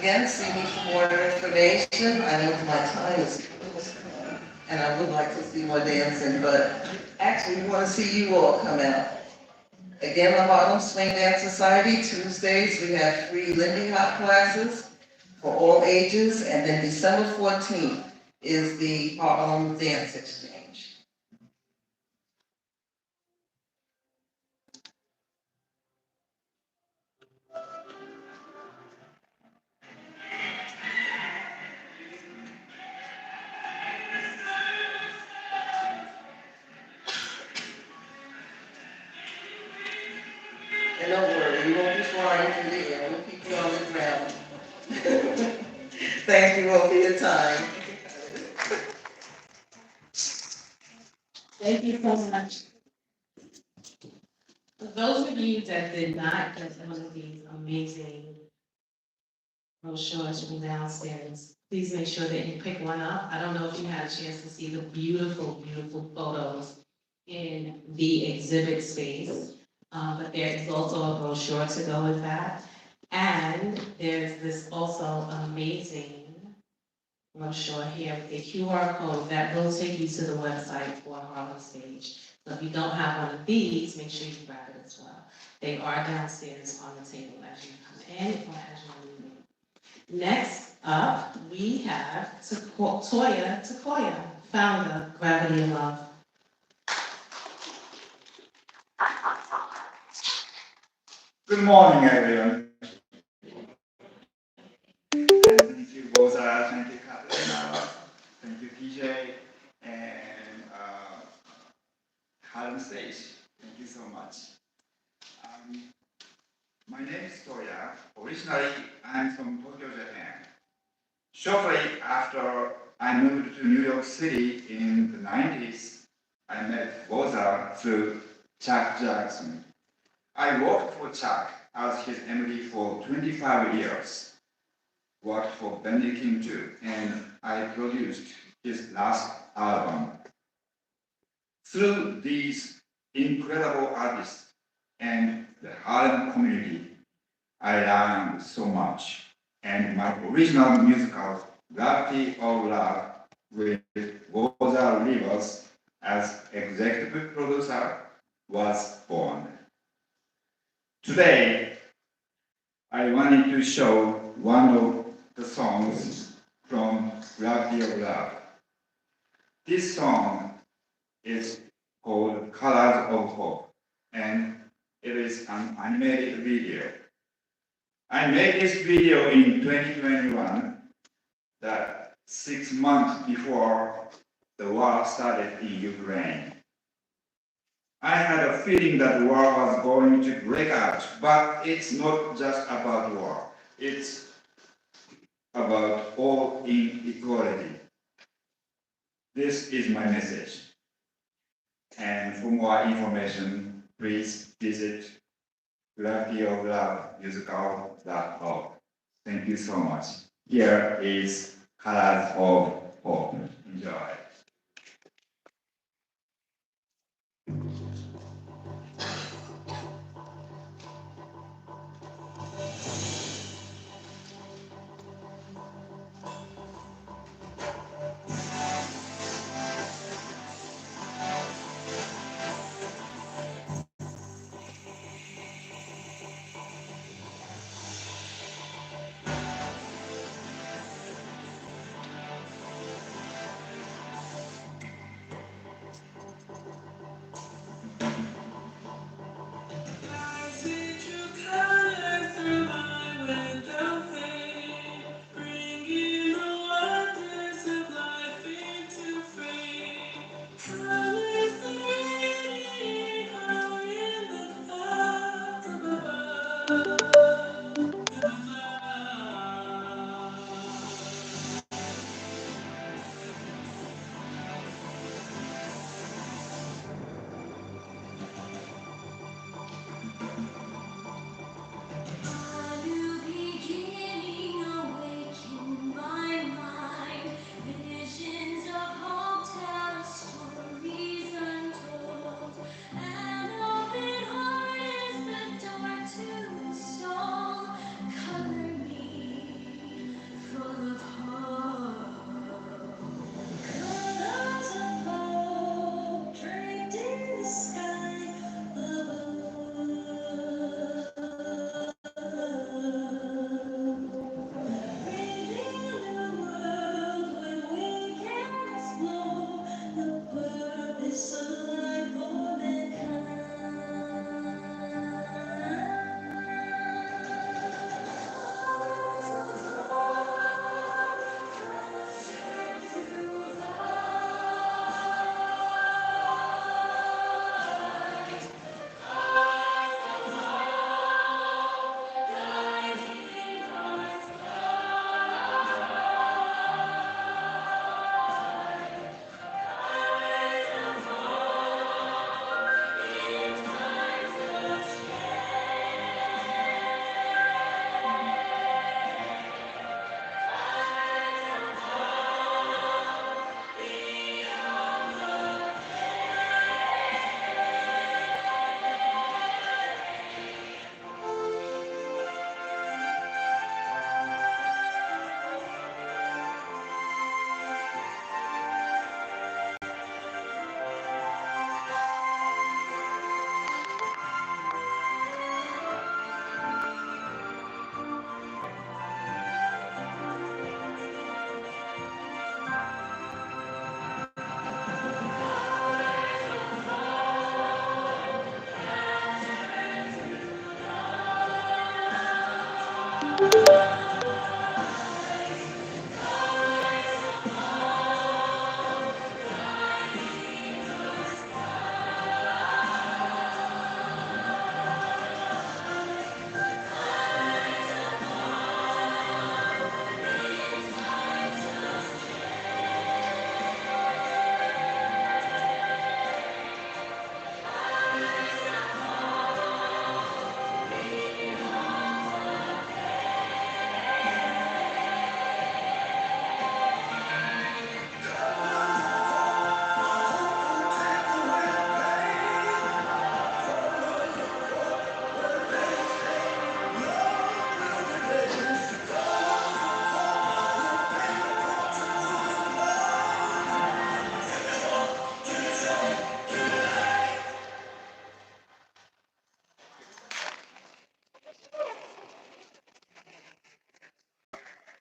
Again, see me for more information. I know my time is close, and I would like to see more dancing, but actually, we want to see you all come out. Again, the Harlem Swing Dance Society, Tuesdays, we have free Lindy Hop classes for all ages, and then December 14th is the Harlem Dance Exchange. And don't worry, you won't be flying through the air, we'll keep you on the ground. Thank you all for your time. Thank you so much. For those of you that did not get one of these amazing brochures from downstairs, please make sure that you pick one up. I don't know if you had a chance to see the beautiful, beautiful photos in the exhibit space, but there is also a brochure to go with that. And there's this also amazing brochure here with a QR code that will take you to the website for Harlem Stage. So if you don't have one of these, make sure you grab it as well. They are downstairs on the table as you come in or as you're leaving. Next up, we have Toya, founder, Gravity and Love. Good morning, everyone. And thank you, Boza, thank you, Katrina, thank you, PJ, and Harlem Stage. Thank you so much. Um, my name is Toya. Originally, I'm from Tokyo, Japan. Shortly after I moved to New York City in the 90s, I met Boza through Chuck Jackson. I worked for Chuck as his MD for 25 years, worked for Benny King too, and I produced his last album. Through these incredible artists and the Harlem community, I learned so much. And my original musical, Gravity of Love, with Woza Rivers as executive producer, was born. Today, I wanted to show one of the songs from Gravity of Love. This song is called Colors of Hope, and it is an animated video. I made this video in 2021, that 6 months before the war started in Ukraine. I had a feeling that war was going to break out, but it's not just about war. It's about all inequality. This is my message. And for more information, please visit gravityoflovemusical.org. Thank you so much. Here is Colors of Hope. Enjoy.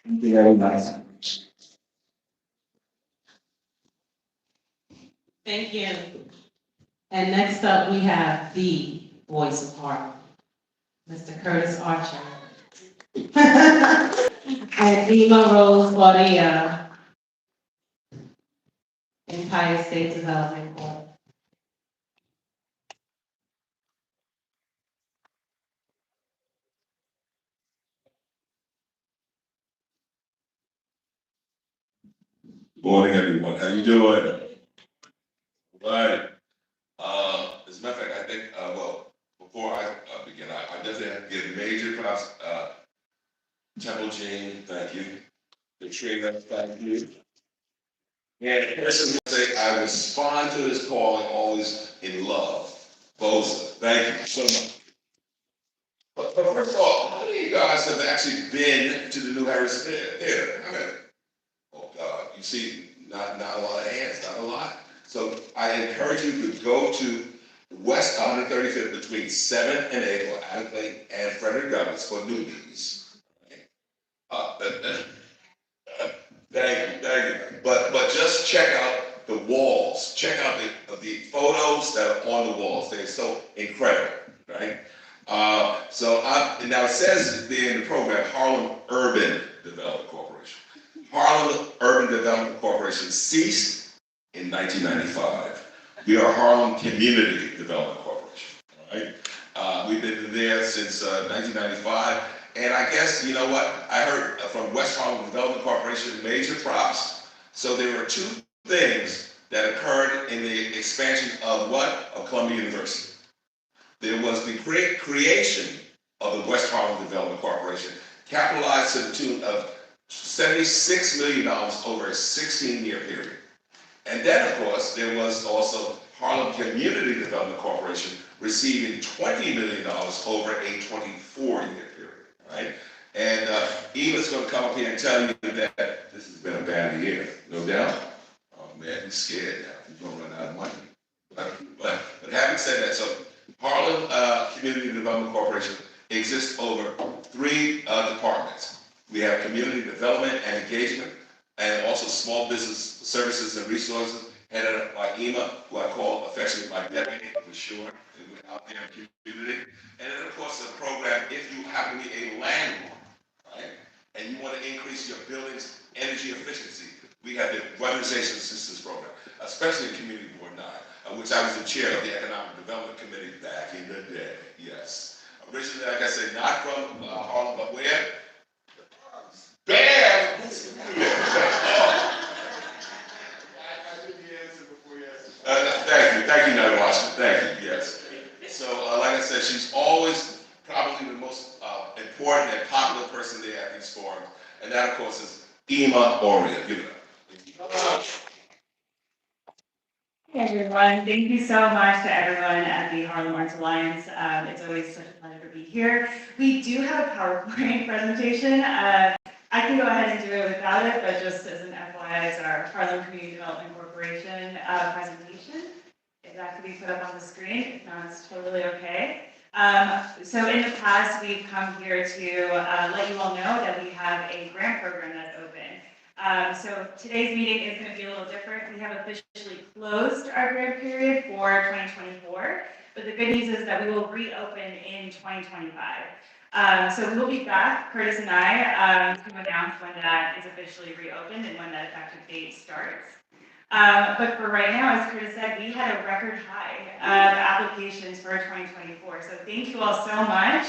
Thank you very much. Thank you. And next up, we have the voice of Harlem, Mr. Curtis Archer. And Ema Rose Claudia, Empire State Development Corp. Morning, everyone. How you doing? Right. As a matter of fact, I think, well, before I begin, I definitely have to give major props. Temple Jean, thank you. Katrina, thank you. And person will say, I respond to this calling always in love. Bosa, thank you so much. But first of all, how many of you guys have actually been to the New Harris Theater? I mean, oh God, you see, not a lot of hands, not a lot. So I encourage you to go to West 135th between 7 and 8, or Adam Lane and Frederick Douglass for newbies. Uh, uh, thank you. But just check out the walls. Check out the photos that are on the walls. They're so incredible, right? Now it says there in the program, Harlem Urban Development Corporation. Harlem Urban Development Corporation ceased in 1995. We are Harlem Community Development Corporation, all right? We've been there since 1995, and I guess, you know what? I heard from West Harlem Development Corporation major props. So there were two things that occurred in the expansion of what? Of Columbia University. There was the creation of the West Harlem Development Corporation, capitalized to the tune of $76 million over a 16-year period. And then, of course, there was also Harlem Community Development Corporation receiving $20 million over a 24-year period, right? And Eva's going to come up here and tell you that this has been a bad year, no doubt. Oh man, he's scared now. He's going to run out of money. But having said that, so Harlem Community Development Corporation exists over three departments. We have community development and engagement, and also small business services and resources, headed up by Ema, who I call affectionately my deputy for short, and we're out there in the community. And then, of course, the program, if you happen to be a landlord, right, and you want to increase your building's energy efficiency, we have the Weatherization Assistance Program, especially in Community Board 9, which I was the chair of the Economic Development Committee back in the day, yes. Originally, like I said, not from Harlem, but where? Bam! Thank you, Nugget Washington, thank you, yes. So, like I said, she's always probably the most important and popular person there at these forums, and that, of course, is Ema Oria. Give it up. Hey everyone, thank you so much to everyone at the Harlem Arts Alliance. It's always such a pleasure to be here. We do have a PowerPoint presentation. I can go ahead and do it without it, but just as an FYI, it's our Harlem Community Development Corporation presentation. If that could be put up on the screen, if not, it's totally okay. So in the past, we've come here to let you all know that we have a grant program that's open. So today's meeting is going to be a little different. We have officially closed our grant period for 2024, but the good news is that we will reopen in 2025. So we will be back, Curtis and I, to announce when that is officially reopened and when that effective date starts. But for right now, as Curtis said, we had a record high of applications for 2024. So thank you all so much.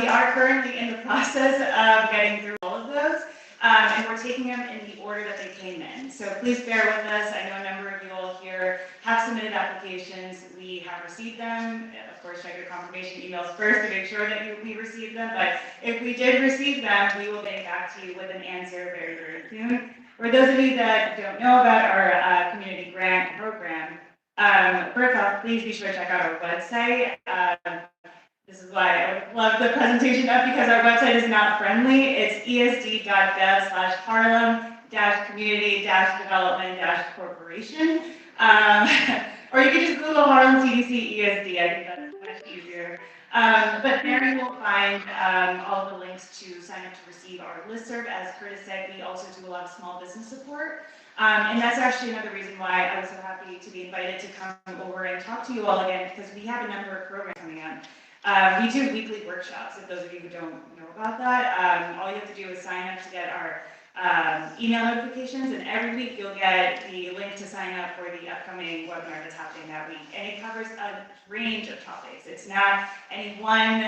We are currently in the process of getting through all of those. And we're taking them in the order that they came in. So please bear with us. I know a number of you all here have submitted applications. We have received them. Of course, check your confirmation emails first to make sure that we received them. But if we did receive them, we will get back to you with an answer very, very soon. For those of you that don't know about our community grant program, first off, please be sure to check out our website. This is why I would love the presentation up, because our website is not friendly. It's esd.gov/Harlem-community-development-corporation. Or you can just Google Harlem CDC ESD. I think that's much easier. But there you will find all the links to sign up to receive our listserv. As Curtis said, we also do a lot of small business support. And that's actually another reason why I was so happy to be invited to come over and talk to you all again, because we have a number of programs coming up. We do weekly workshops, if those of you who don't know about that. All you have to do is sign up to get our email notifications, and every week you'll get the link to sign up for the upcoming webinar that's happening that week. And it covers a range of topics. It's not any one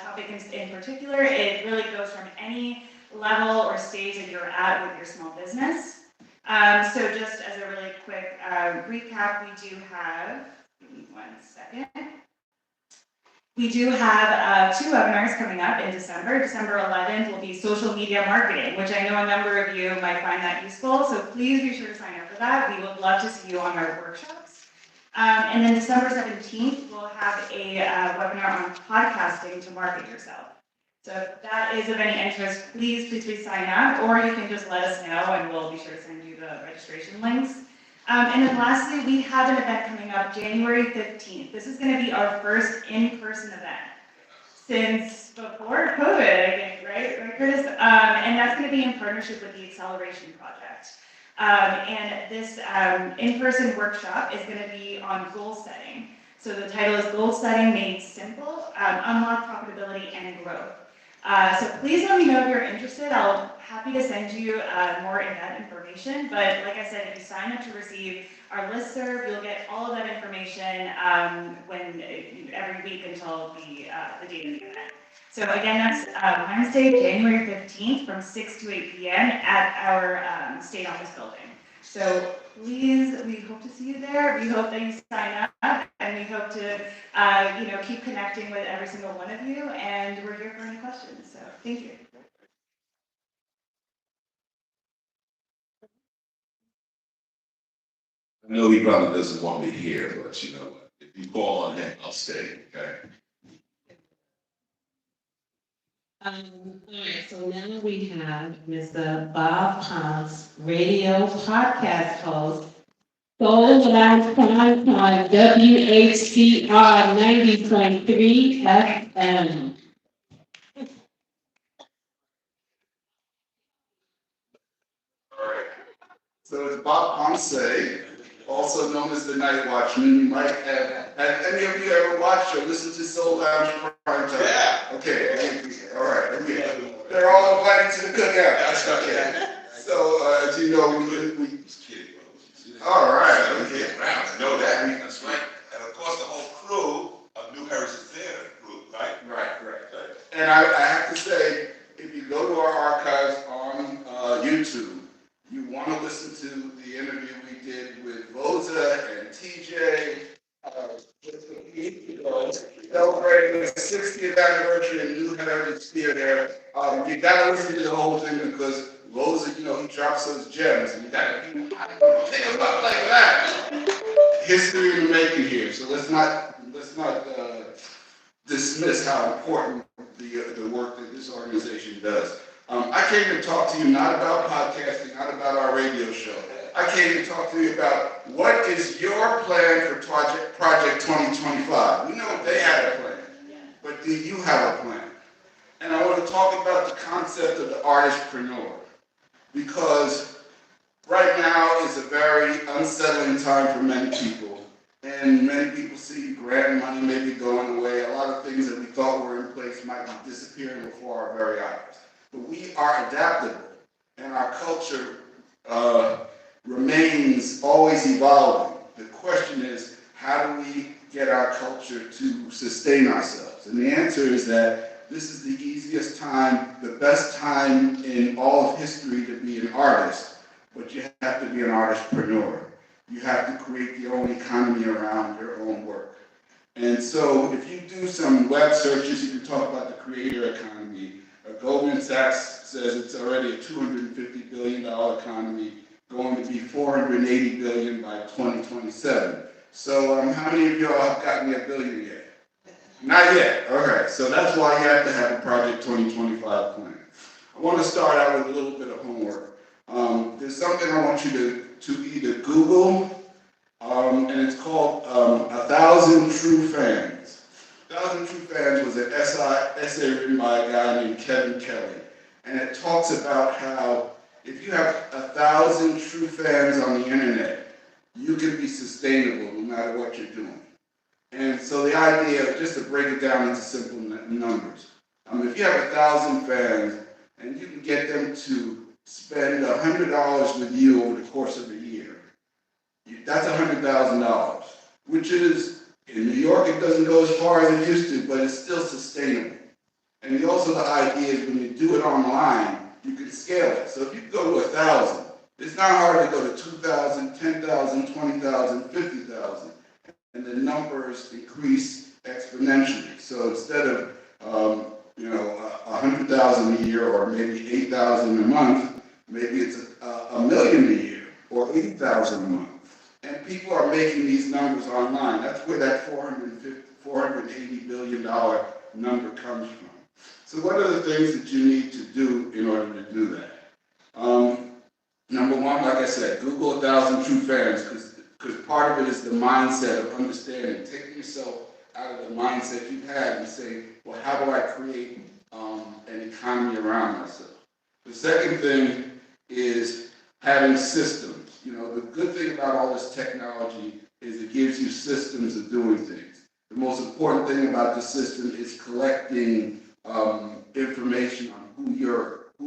topic in particular. It really goes from any level or stage that you're at with your small business. So just as a really quick recap, we do have, give me 1 second. We do have 2 webinars coming up in December. December 11th will be social media marketing, which I know a number of you might find that useful. So please be sure to sign up for that. We would love to see you on our workshops. And then December 17th, we'll have a webinar on podcasting to market yourself. So if that is of any interest, please sign up, or you can just let us know and we'll be sure to send you the registration links. And then lastly, we have an event coming up January 15th. This is going to be our first in-person event since before COVID, I think, right, Curtis? And that's going to be in partnership with the Acceleration Project. And this in-person workshop is going to be on goal setting. So the title is Goal Setting Made Simple, Unlock Profitability and Growth. So please let me know if you're interested. I'll happy to send you more in-depth information. But like I said, if you sign up to receive our listserv, you'll get all of that information every week until the date of the event. So again, that's Wednesday, January 15th from 6 to 8 p.m. at our state office building. So please, we hope to see you there. We hope that you sign up, and we hope to, keep connecting with every single one of you. And we're here for any questions. So thank you. I know he probably doesn't want me here, but you know what? If you call on him, I'll stay, okay? All right, so now we have Mr. Bob Ponce, radio podcast host, Soul Life Prime Time, WHCR 90.3 FM. So it's Bob Ponce, also known as the Night Watchman. You might have any of you ever watched or listened to Soul Lounge Prime Time? Yeah. Okay, all right, okay. They're all invited to the cookout. That's okay. So, as you know, we all right, okay. I know that, that's right. And of course, the whole crew of New Heritage Theater group, right? Right. And I have to say, if you go to our archives on YouTube, you want to listen to the interview we did with Voza and TJ just a week ago, celebrating the 60th anniversary of New Heritage Theater. You got to listen to the whole thing because Voza, he drops those gems, and you got to think about like that. History in the making here, so let's not dismiss how important the work that this organization does. I came to talk to you not about podcasting, not about our radio show. I came to talk to you about what is your plan for Project 2025. We know they had a plan, but do you have a plan? And I want to talk about the concept of the artistpreneur, because right now is a very unsettling time for many people. And many people see grant money may be going away. A lot of things that we thought were in place might be disappearing before our very eyes. But we are adaptable, and our culture remains always evolving. The question is, how do we get our culture to sustain ourselves? And the answer is that this is the easiest time, the best time in all of history to be an artist, but you have to be an artistpreneur. You have to create your own economy around your own work. And so if you do some web searches, you can talk about the creator economy. Goldman Sachs says it's already a $250 billion economy, going to be $480 billion by 2027. So how many of y'all have gotten a billion yet? Not yet. Okay, so that's why you have to have a Project 2025 plan. I want to start out with a little bit of homework. There's something I want you to either Google, and it's called 1,000 True Fans. 1,000 True Fans was an essay written by a guy named Kevin Kelly. And it talks about how if you have 1,000 true fans on the internet, you can be sustainable no matter what you're doing. And so the idea, just to break it down into simple numbers, if you have 1,000 fans and you can get them to spend $100 with you over the course of a year, that's $100,000, which is, in New York, it doesn't go as far as it used to, but it's still sustainable. And also the idea is when you do it online, you can scale it. So if you go to 1,000, it's not hard to go to 2,000, 10,000, 20,000, 50,000, and the numbers increase exponentially. So instead of 100,000 a year or maybe 8,000 a month, maybe it's a million a year or 80,000 a month. And people are making these numbers online. That's where that $480 billion number comes from. So what are the things that you need to do in order to do that? Number one, like I said, Google 1,000 True Fans, because part of it is the mindset of understanding, taking yourself out of the mindset you've had and say, well, how do I create an economy around myself? The second thing is having systems. The good thing about all this technology is it gives you systems of doing things. The most important thing about the system is collecting information on who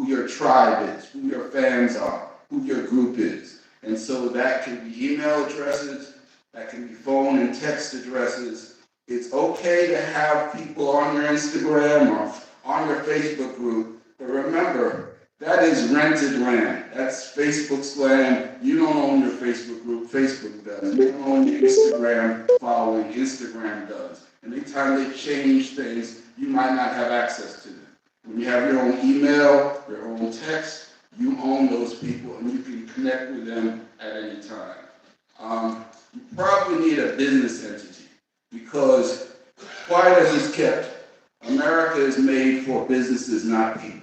your tribe is, who your fans are, who your group is. And so that can be email addresses, that can be phone and text addresses. It's okay to have people on your Instagram or on your Facebook group, but remember, that is rented land. That's Facebook's land. You don't own your Facebook group, Facebook does. You don't own your Instagram following, Instagram does. Anytime they change things, you might not have access to them. When you have your own email, your own text, you own those people and you can connect with them at any time. You probably need a business entity because, quiet as it's kept, America is made for businesses, not people.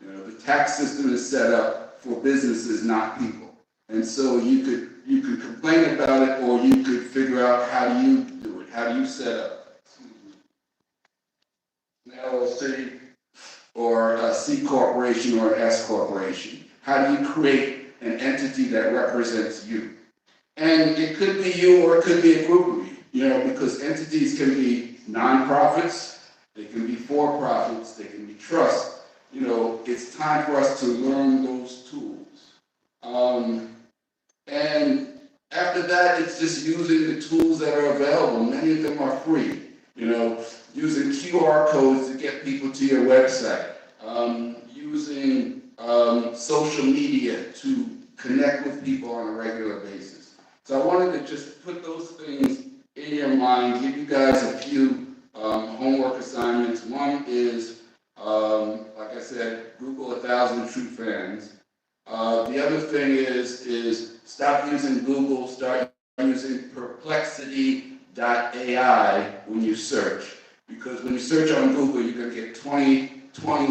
The tax system is set up for businesses, not people. And so you could complain about it, or you could figure out how do you do it, how do you set up an LLC or a C corporation or an S corporation. How do you create an entity that represents you? And it could be you or it could be a group of you, because entities can be nonprofits, they can be for-profits, they can be trusts. It's time for us to learn those tools. And after that, it's just using the tools that are available. Many of them are free. Using QR codes to get people to your website. Using social media to connect with people on a regular basis. So I wanted to just put those things in your mind, give you guys a few homework assignments. One is, like I said, Google 1,000 True Fans. The other thing is stop using Google, start using perplexity.ai when you search. Because when you search on Google, you're going to get 20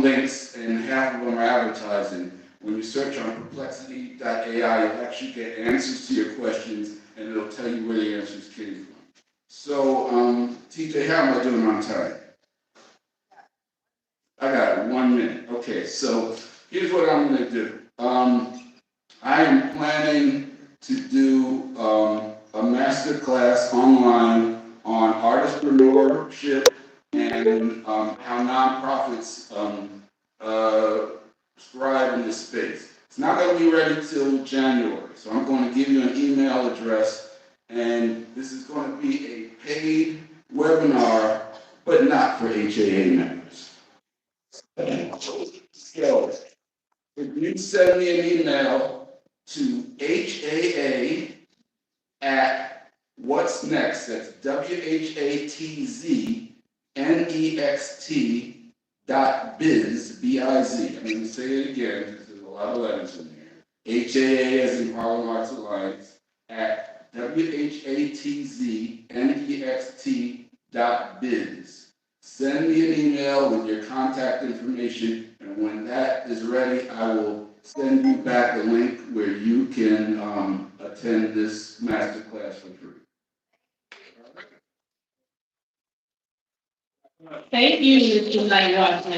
links and half of them are advertising. When you search on perplexity.ai, you'll actually get answers to your questions and it'll tell you where the answers came from. So, TJ, how am I doing on time? I got 1 minute. Okay, so here's what I'm going to do. I am planning to do a master class online on artistpreneurship and how nonprofits thrive in this space. It's not going to be ready till January, so I'm going to give you an email address, and this is going to be a paid webinar, but not for HAA members. So, if you send me an email to HAA at what's next, that's WHATZNEXT.biz, B-I-Z. I'm going to say it again because there's a lot of letters in there. HAA as in Harlem Arts Alliance at WHATZNEXT.biz. Send me an email with your contact information, and when that is ready, I will send you back a link where you can attend this masterclass for free. Thank you, Mr. Knight Watson.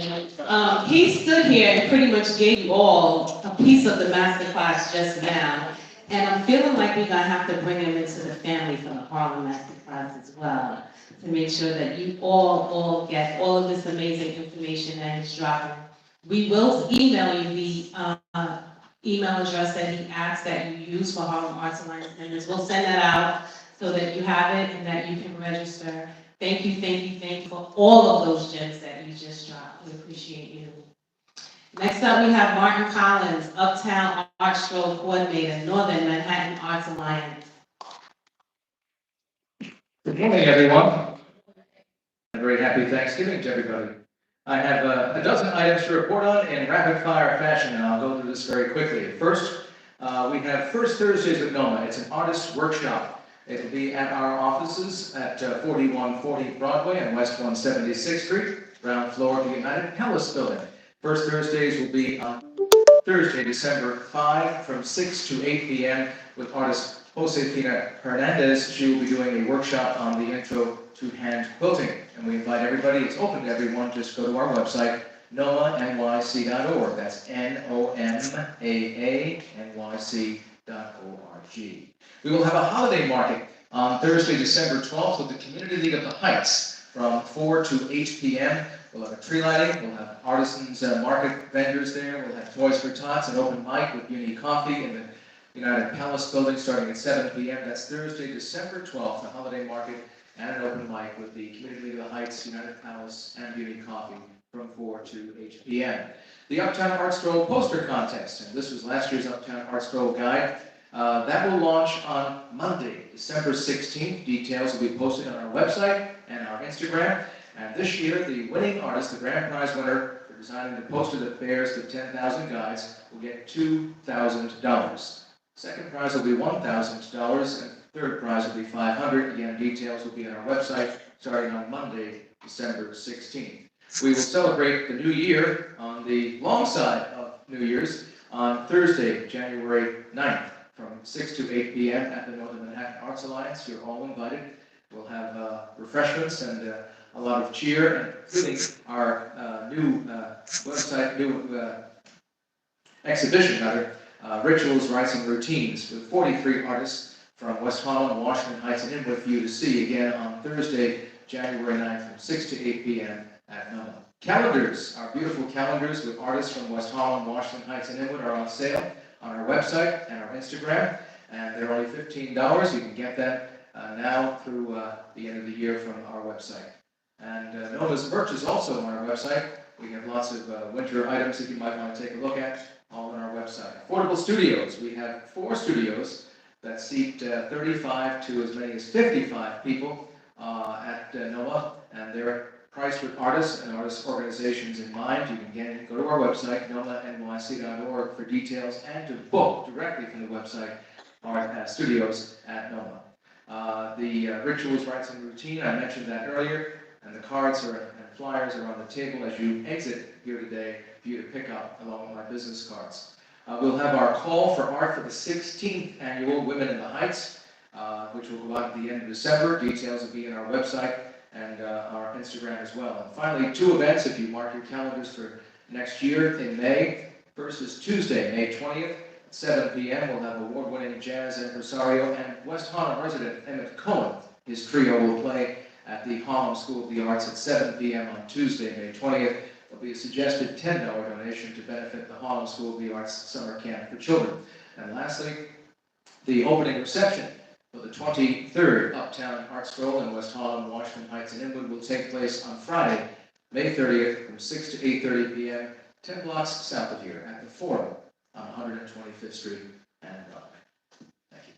He stood here and pretty much gave you all a piece of the master class just now. And I'm feeling like we're gonna have to bring him into the family for the Harlem master class as well, to make sure that you all get all of this amazing information that he's dropping. We will email you the, email address that he asked that you use for Harlem Arts Alliance members. We'll send that out so that you have it and that you can register. Thank you, thank you, thank you for all of those gems that you just dropped. We appreciate you. Next up, we have Martin Collins, Uptown Art Stroll Coordinator, Northern Manhattan Arts Alliance. Good morning, everyone. A very happy Thanksgiving to everybody. I have a dozen items to report on in rapid-fire fashion, and I'll go through this very quickly. First, we have First Thursdays with Noma. It's an artist workshop. It'll be at our offices at 4140 Broadway and West 176th Street, ground floor of the United Palace Building. First Thursdays will be on Thursday, December 5, from 6 to 8 p.m. with artist Josefina Hernandez. She will be doing a workshop on the intro to hand quilting. And we invite everybody, it's open to everyone, just go to our website, nomanyc.org. That's NOMAANYC.org. We will have a holiday market on Thursday, December 12th with the Community League of the Heights from 4 to 8 p.m. We'll have a tree lighting, we'll have artisans market vendors there, we'll have Toys for Tots, an open mic with Uni Coffee in the United Palace Building starting at 7 p.m. That's Thursday, December 12th, a holiday market and an open mic with the Community League of the Heights, United Palace, and Uni Coffee from 4 to 8 p.m. The Uptown Art Stroll poster contest, and this was last year's Uptown Art Stroll guide. That will launch on Monday, December 16th. Details will be posted on our website and our Instagram. And this year, the winning artist, the grand prize winner for designing the poster that bears the 10,000 guides, will get $2,000. Second prize will be $1,000, and third prize will be $500. Again, details will be on our website starting on Monday, December 16th. We will celebrate the new year on the long side of New Year's on Thursday, January 9th, from 6 to 8 p.m. at the Northern Manhattan Arts Alliance. You're all invited. We'll have refreshments and a lot of cheer, including our new website, new exhibition, Rituals, Rites, and Routines, with 43 artists from West Harlem, Washington Heights, and Inwood for you to see again on Thursday, January 9th, from 6 to 8 p.m. at Noma. Calendars, our beautiful calendars with artists from West Harlem, Washington Heights, and Inwood are on sale on our website and our Instagram, and they're only $15. You can get that now through the end of the year from our website. And Noma's merch is also on our website. We have lots of winter items that you might want to take a look at, all on our website. Affordable studios. We have 4 studios that seat 35 to as many as 55 people at Noma, and they're priced with artists and artist organizations in mind. You can go to our website, nomanyc.org, for details and to book directly from the website our studios at Noma. The Rituals, Rites, and Routine, I mentioned that earlier, and the cards and flyers are on the table as you exit here today for you to pick up along with my business cards. We'll have our call for art for the 16th annual Women in the Heights, which will go out at the end of December. Details will be on our website and our Instagram as well. And finally, 2 events, if you mark your calendars for next year in May. First is Tuesday, May 20th at 7 p.m. We'll have award-winning jazz impresario and West Harlem resident Emmett Cohen. His trio will play at the Harlem School of the Arts at 7 p.m. on Tuesday, May 20th. There'll be a suggested $10 donation to benefit the Harlem School of the Arts Summer Camp for Children. And lastly, the opening reception for the 23rd Uptown Art Stroll in West Harlem, Washington Heights, and Inwood will take place on Friday, May 30th from 6 to 8:30 p.m., 10 blocks south of here at the Forum on 125th Street and Broadway. Thank you.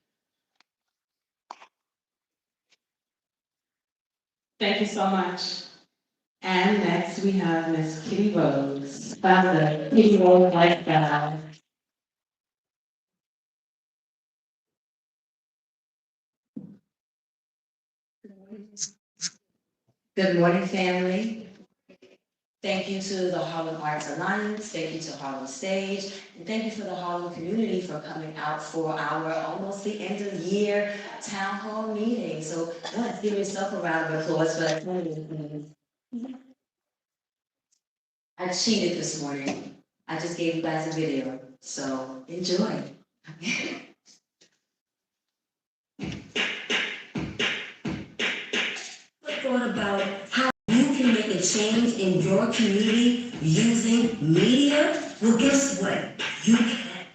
Thank you so much. And next we have Miss Kitty Rose, founder, Kitty Rose Lifestyle. Good morning, family. Thank you to the Harlem Arts Alliance, thank you to Harlem Stage, and thank you for the Harlem community for coming out for our almost the end of the year town hall meeting. So let's give yourself a round of applause for attending. I cheated this morning. I just gave you guys a video, so enjoy. Thought about how you can make a change in your community using media? Well, guess what? You can.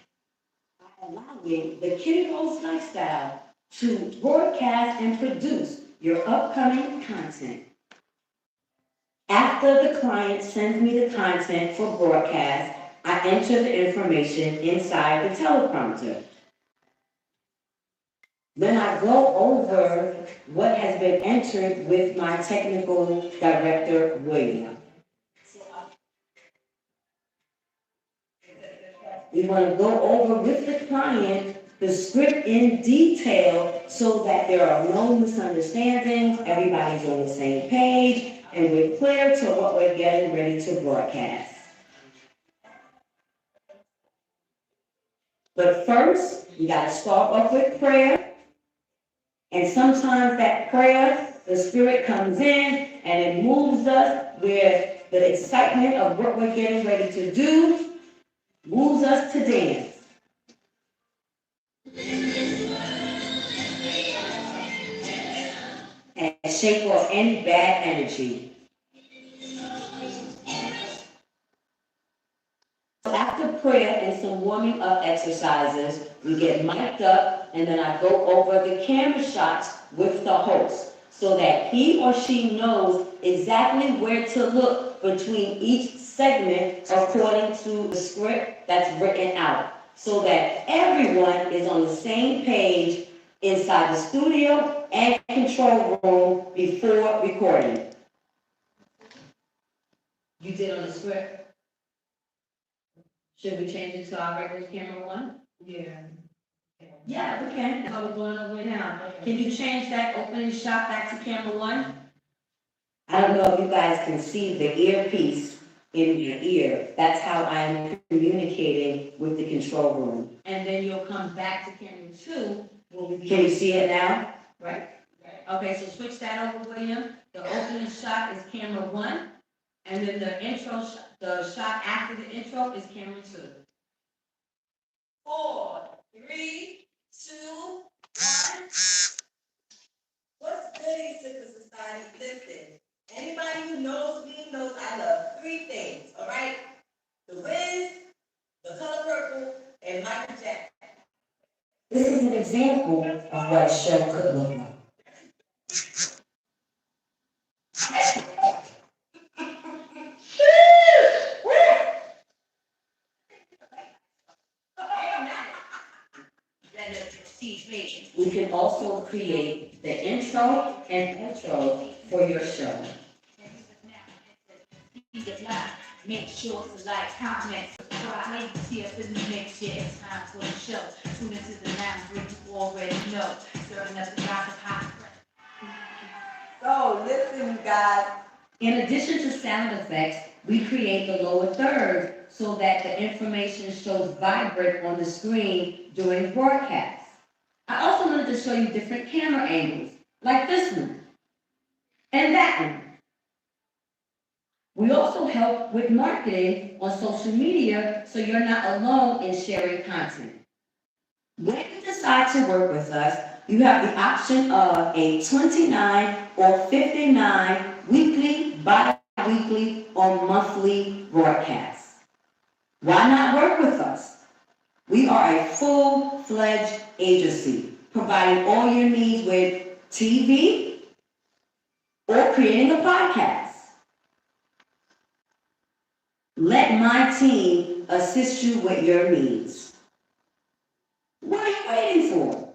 By allowing the Kitty Rose lifestyle to broadcast and produce your upcoming content. After the client sends me the content for broadcast, I enter the information inside the teleprompter. Then I go over what has been entered with my technical director, William. We want to go over with the client the script in detail so that there are no misunderstandings, everybody's on the same page, and we're clear to what we're getting ready to broadcast. But first, you got to start off with prayer. And sometimes that prayer, the Spirit comes in and it moves us where the excitement of what we're getting ready to do moves us to dance. And shake off any bad energy. After prayer and some warming up exercises, we get mic'd up and then I go over the camera shots with the host so that he or she knows exactly where to look between each segment according to the script that's written out so that everyone is on the same page inside the studio and control room before recording. You did on the script? Should we change it to our regular camera one? Yeah. Yeah, we can. That's how we're going over it now. Can you change that opening shot back to camera one? I don't know if you guys can see the earpiece in your ear. That's how I'm communicating with the control room. And then you'll come back to camera two. Can you see it now? Right. Okay, so switch that over, William. The opening shot is camera one. And then the intro, the shot after the intro is camera two. 4, 3, 2, 1. What's goody, Sister Society? Listen, anybody who knows me knows I love 3 things, all right? The Wiz, the color purple, and Michael Jackson. This is an example of what a show could look like. We can also create the intro and outro for your show. Make sure to like, comment, subscribe, see us in the mix. Yeah, it's time for the show. Tune into the lounge where you already know. Serving up the gossip hot. So listen, guys. In addition to sound effects, we create the lower third so that the information shows vibrant on the screen during broadcast. I also wanted to show you different camera angles, like this one and that one. We also help with marketing on social media so you're not alone in sharing content. When you decide to work with us, you have the option of a 29 or 59 weekly, bi-weekly, or monthly broadcast. Why not work with us? We are a full-fledged agency, providing all your needs with TV or creating a podcast. Let my team assist you with your needs. What are you waiting for?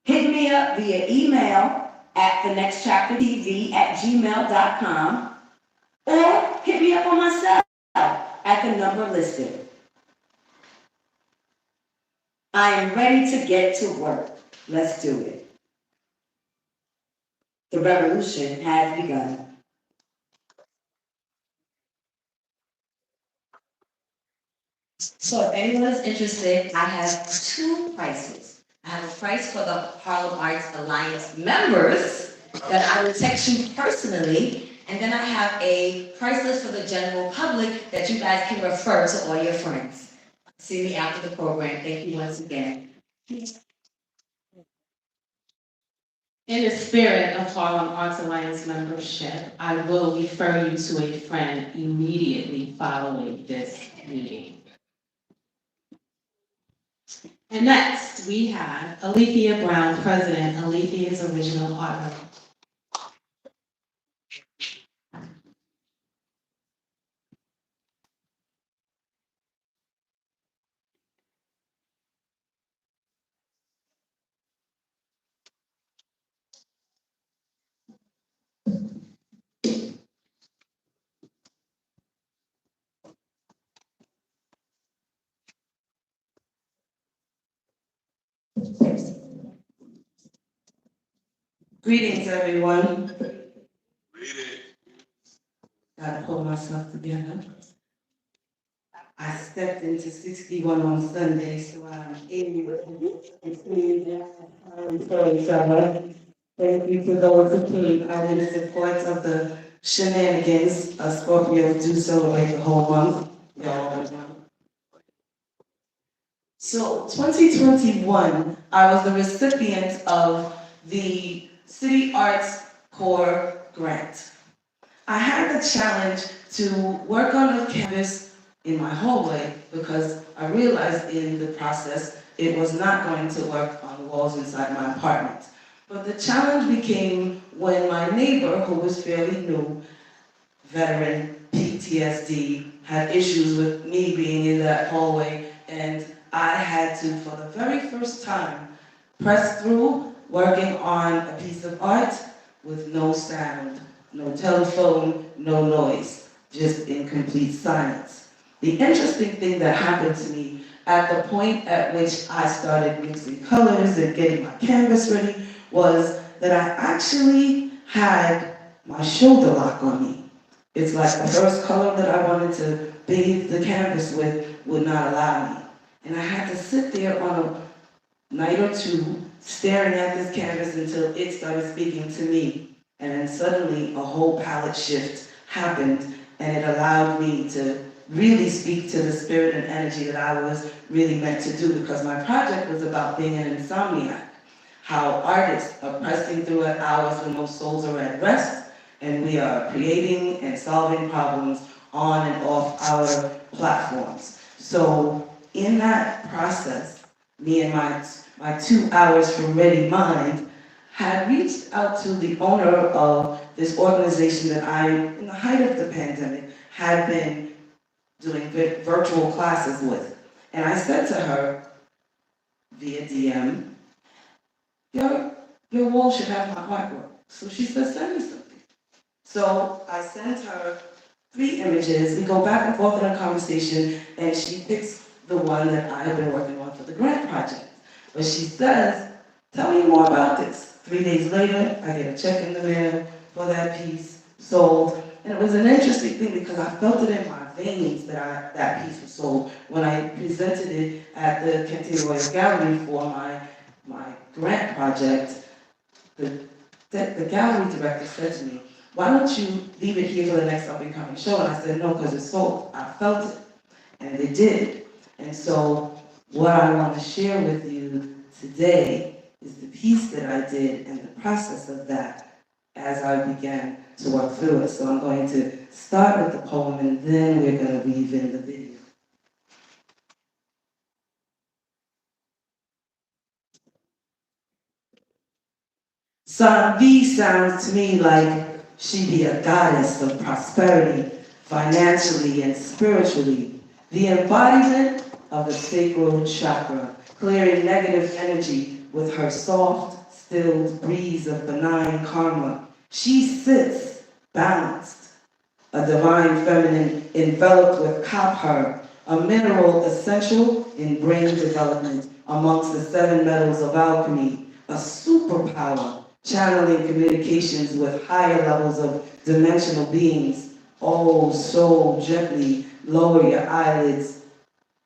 Hit me up via email at thenextchaptertv@gmail.com or hit me up on my cell at the number listed. I am ready to get to work. Let's do it. The revolution has begun. So if anyone is interested, I have 2 prices. I have a price for the Harlem Arts Alliance members, that I will text you personally. And then I have a price list for the general public that you guys can refer to all your friends. See me after the program. Thank you once again. In the spirit of Harlem Arts Alliance membership, I will refer you to a friend immediately following this meeting. And next, we have Alethea Brown, President, Alethea's Original Art Hub. Greetings, everyone. Gotta pull myself together. I stepped into 61 on Sunday, so I'm able to see for each other. Thank you for those who came out in support of the shenanigans. Scorpios do celebrate the whole month. Y'all. So 2021, I was the recipient of the City Arts Corps grant. I had the challenge to work on a canvas in my hallway because I realized in the process it was not going to work on the walls inside my apartment. But the challenge became when my neighbor, who was fairly new, veteran, PTSD, had issues with me being in that hallway, and I had to, for the very first time, press through working on a piece of art with no sound, no telephone, no noise, just in complete silence. The interesting thing that happened to me at the point at which I started mixing colors and getting my canvas ready was that I actually had my shoulder lock on me. It's like the first color that I wanted to bathe the canvas with would not allow me. And I had to sit there on a night or two staring at this canvas until it started speaking to me. And then suddenly a whole palette shift happened, and it allowed me to really speak to the spirit and energy that I was really meant to do, because my project was about being an insomniac. How artists are pressing through at hours when most souls are at rest, and we are creating and solving problems on and off our platforms. So in that process, me and my 2 hours from Ready Mind had reached out to the owner of this organization that I, in the height of the pandemic, had been doing virtual classes with. And I said to her via DM, your wall should have my artwork. So she said, send me something. So I sent her 3 images. We go back and forth in a conversation, and she picks the one that I have been working on for the grant project. But she says, tell me more about this. 3 days later, I get a check in the mail for that piece, sold. And it was an interesting thing because I felt it in my veins that that piece was sold. When I presented it at the Kente Royal Gallery for my grant project, the gallery director said to me, why don't you leave it here for the next up-and-coming show? And I said, no, because it's sold. I felt it, and they did. And so what I want to share with you today is the piece that I did and the process of that as I began to work through it. So I'm going to start with the poem, and then we're going to weave in the video. Son V sounds to me like she be a goddess of prosperity, financially and spiritually, the embodiment of the sacral chakra, clearing negative energy with her soft, stilled breeze of benign karma. She sits balanced, a divine feminine enveloped with copper, a mineral essential in brain development amongst the 7 metals of alchemy, a superpower channeling communications with higher levels of dimensional beings. Oh, so gently lower your eyelids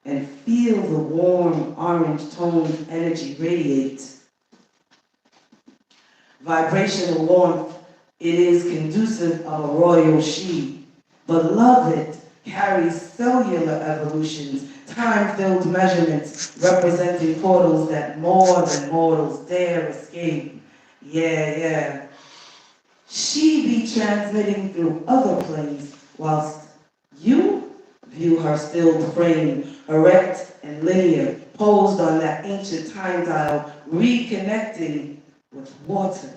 and feel the warm orange toned energy radiate. vibrational warmth, it is conducive of a royal she. Beloved carries cellular evolutions, time-filled measurements representing portals that more than mortals dare escape. Yeah, yeah. She be transmitting through other planes, whilst you view her stilled frame, erect and linear, posed on that ancient time dial, reconnecting with water,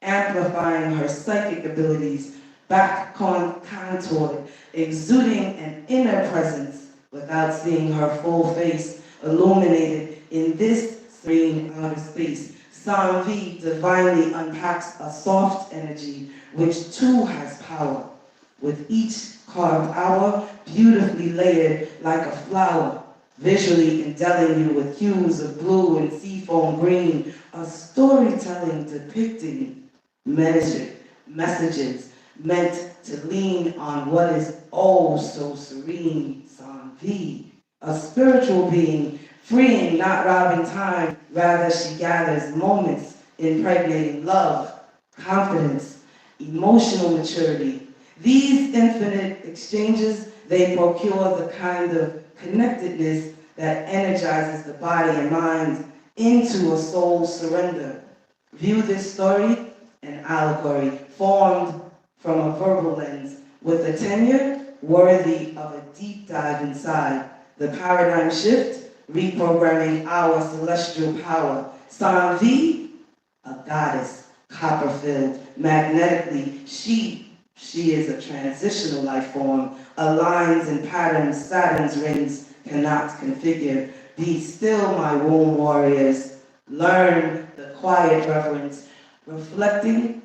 amplifying her psychic abilities, back contoured, exuding an inner presence without seeing her full face, illuminated in this serene outer space. Sanvi divinely unpacks a soft energy which too has power, with each carved hour beautifully layered like a flower, visually endoweing you with hues of blue and seafoam green, a storytelling depicting messages meant to lean on what is oh so serene, Sanvi, a spiritual being, freeing, not robbing time, rather she gathers moments, impregnating love, confidence, emotional maturity. These infinite exchanges, they procure the kind of connectedness that energizes the body and mind into a soul surrender. View this story, an allegory formed from a verbal lens with a tenure worthy of a deep dive inside. The paradigm shift, reprogramming our celestial power. Sanvi, a goddess, copper-filled, magnetically, she is a transitional life form, aligns and patterns Saturn's rings cannot configure. Be still, my womb warriors. Learn the quiet reverence, reflecting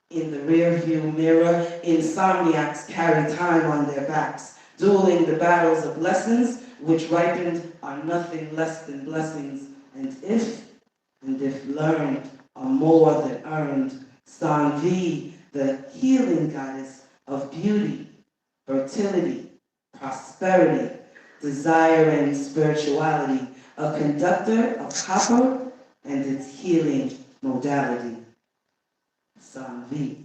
in the rearview mirror. Insomniacs carry time on their backs, dueling the battles of lessons which ripened are nothing less than blessings, and if learned are more than earned. Sanvi, the healing goddess of beauty, fertility, prosperity, desire and spirituality, a conductor of copper and its healing modality. Sanvi.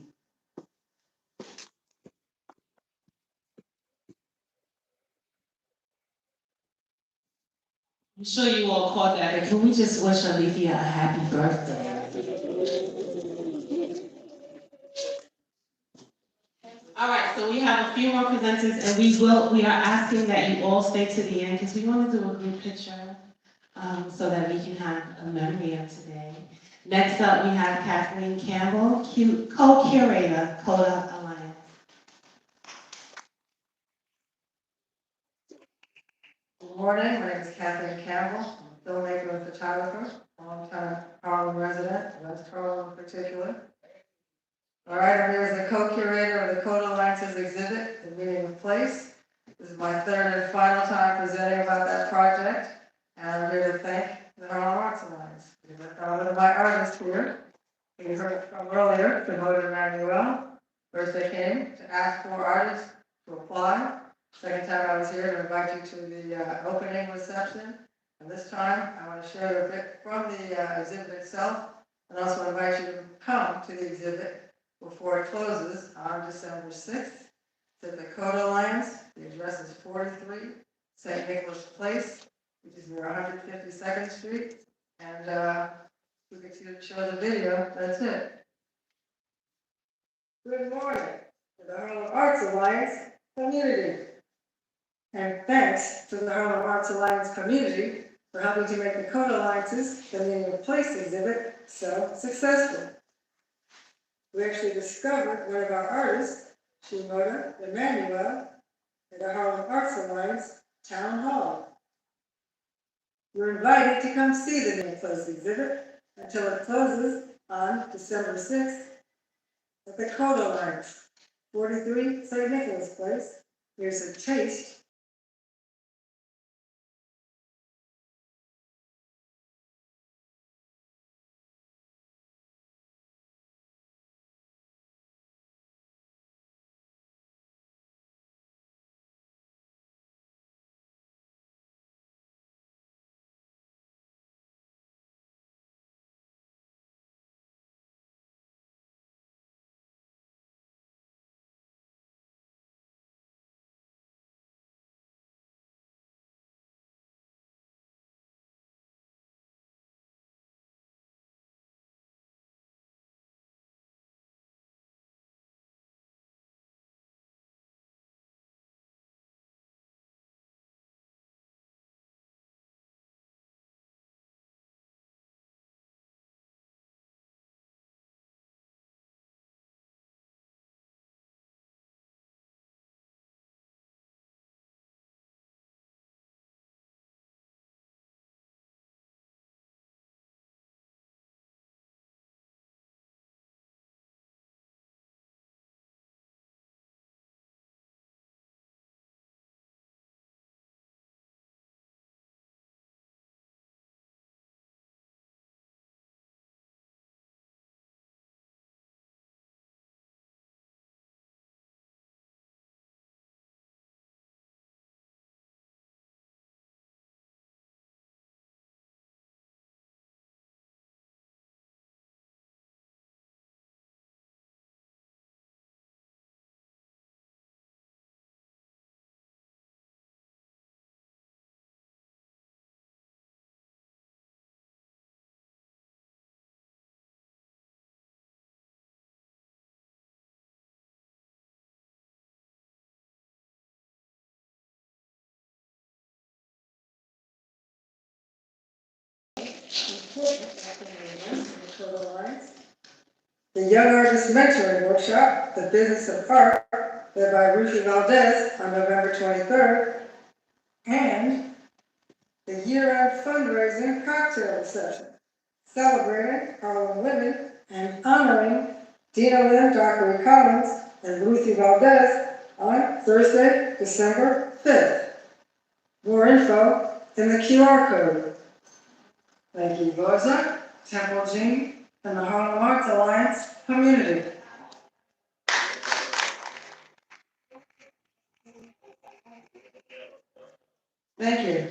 I'm sure you all caught that, but can we just wish Alethea a happy birthday? All right, so we have a few more presenters, and we are asking that you all stay to the end, because we want to do a group picture, so that we can have a memory of today. Next up, we have Kathleen Campbell, co-curator, Coda Alliance. Good morning, my name is Kathleen Campbell. I'm a filmmaker and photographer, longtime Harlem resident, West Harlem in particular. All right, I'm here as the co-curator of the Coda Alliance's exhibit, The Meaning of Place. This is my third and final time presenting about that project, and I'm here to thank the Harlem Arts Alliance. Because I found one of my artists here, you heard from earlier, Demoted Emmanuel. First they came to ask for artists to apply. Second time I was here to invite you to the opening reception. And this time I want to show you a bit from the exhibit itself, and also invite you to come to the exhibit before it closes on December 6th. It's at the Coda Alliance. The address is 43 St. Nicholas Place, which is near 152nd Street. And we can show the video. That's it. Good morning to the Harlem Arts Alliance community. And thanks to the Harlem Arts Alliance community for helping to make the Coda Alliance's The Meaning of Place exhibit so successful. We actually discovered one of our artists, Demoted Emmanuel, at the Harlem Arts Alliance Town Hall. You're invited to come see the Meaning of Place exhibit until it closes on December 6th at the Coda Alliance, 43 St. Nicholas Place. Here's a taste The Young Artist Mentoring Workshop, The Business of Art, led by Ruthie Valdez on November 23rd, and the year-end fundraising cocktail reception, celebrating Harlem women and honoring Dina Lynn, Dockery Collins, and Ruthie Valdez on Thursday, December 5th. More info in the QR code. Thank you, Rosa, Temple Jean, and the Harlem Arts Alliance community. Thank you.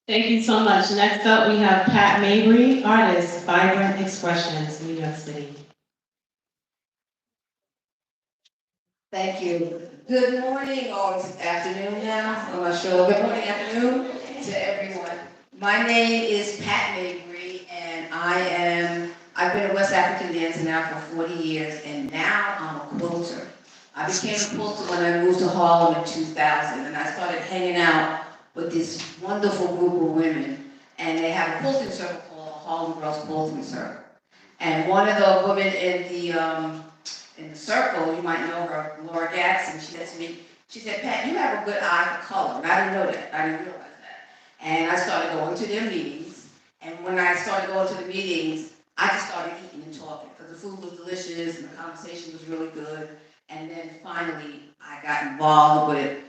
Thank you so much. Next up, we have Pat Mabry, artist, Vibrant Expressions, New York City. Thank you. Good morning, or is it afternoon now? I'm not sure. Good morning, afternoon to everyone. My name is Pat Mabry, and I've been a West African dancer now for 40 years, and now I'm a quilter. I became a quilter when I moved to Harlem in 2000, and I started hanging out with this wonderful group of women, and they have a quilting circle called the Harlem Girls Quilting Circle. And one of the women in the circle, you might know her, Laura Jackson, she said to me, she said, Pat, you have a good eye for color. And I didn't know that, I didn't realize that. And I started going to their meetings, and when I started going to the meetings, I just started eating and talking, because the food was delicious and the conversation was really good. And then finally, I got involved with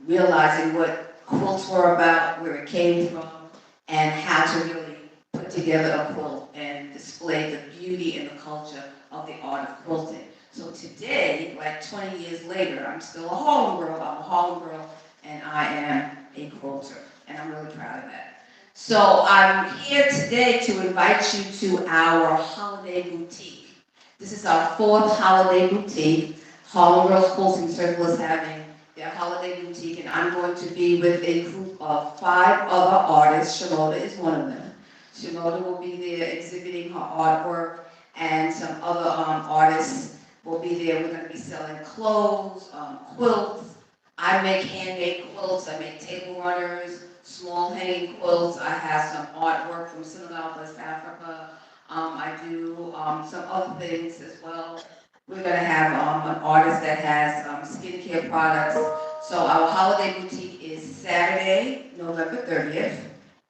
realizing what quilts were about, where it came from, and how to really put together a quilt and display the beauty and the culture of the art of quilting. So today, like 20 years later, I'm still a Harlem girl. I'm a Harlem girl, and I am a quilter, and I'm really proud of that. So I'm here today to invite you to our holiday boutique. This is our 4th holiday boutique. Harlem Girls Quilting Circle is having their holiday boutique, and I'm going to be with a group of 5 other artists. Shimoda is one of them. Shimoda will be there exhibiting her artwork, and some other artists will be there. We're going to be selling clothes, quilts. I make handmade quilts. I make table runners, small hanging quilts. I have some artwork from Senegal, West Africa. I do some other things as well. We're going to have an artist that has skincare products. So our holiday boutique is Saturday, November 30th,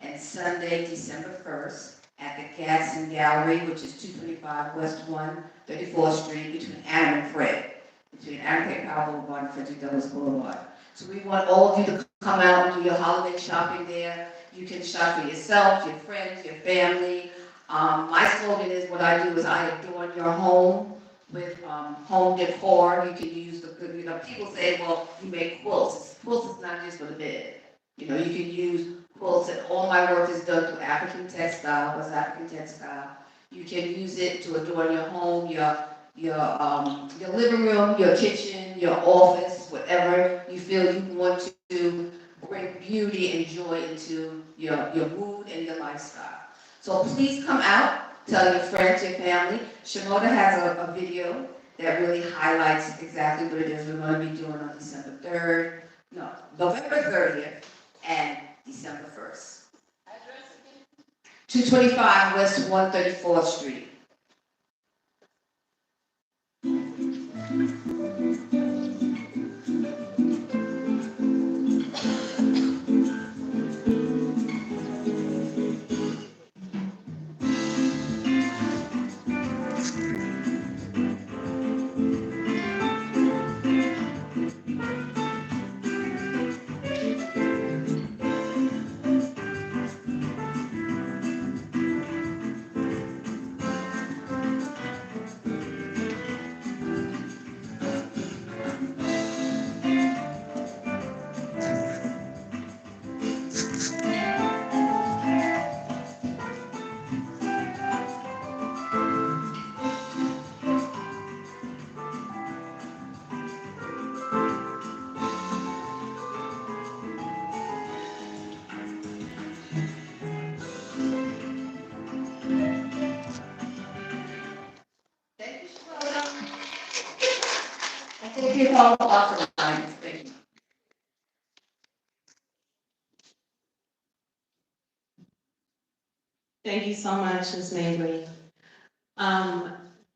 and Sunday, December 1st, at the Gadsden Gallery, which is 225 West 134th Street, between Adam and Fred, between Adam and Powell Boulevard and Frederick Douglass Boulevard. So we want all of you to come out and do your holiday shopping there. You can shop for yourself, your friends, your family. My slogan is, what I do is I adorn your home with home decor. You can use people say, well, you make quilts. Quilts is not just for the bed. You can use quilts, and all my work is done through African textile, West African textile. You can use it to adorn your home, your living room, your kitchen, your office, whatever you feel you want to bring beauty and joy into your mood and your lifestyle. So please come out, tell your friends, your family. Shimoda has a video that really highlights exactly what it is we're going to be doing on November 30th and December 1st. 225 West 134th Street. Thank you all for offering. Thank you. Thank you so much, Ms. Mabry.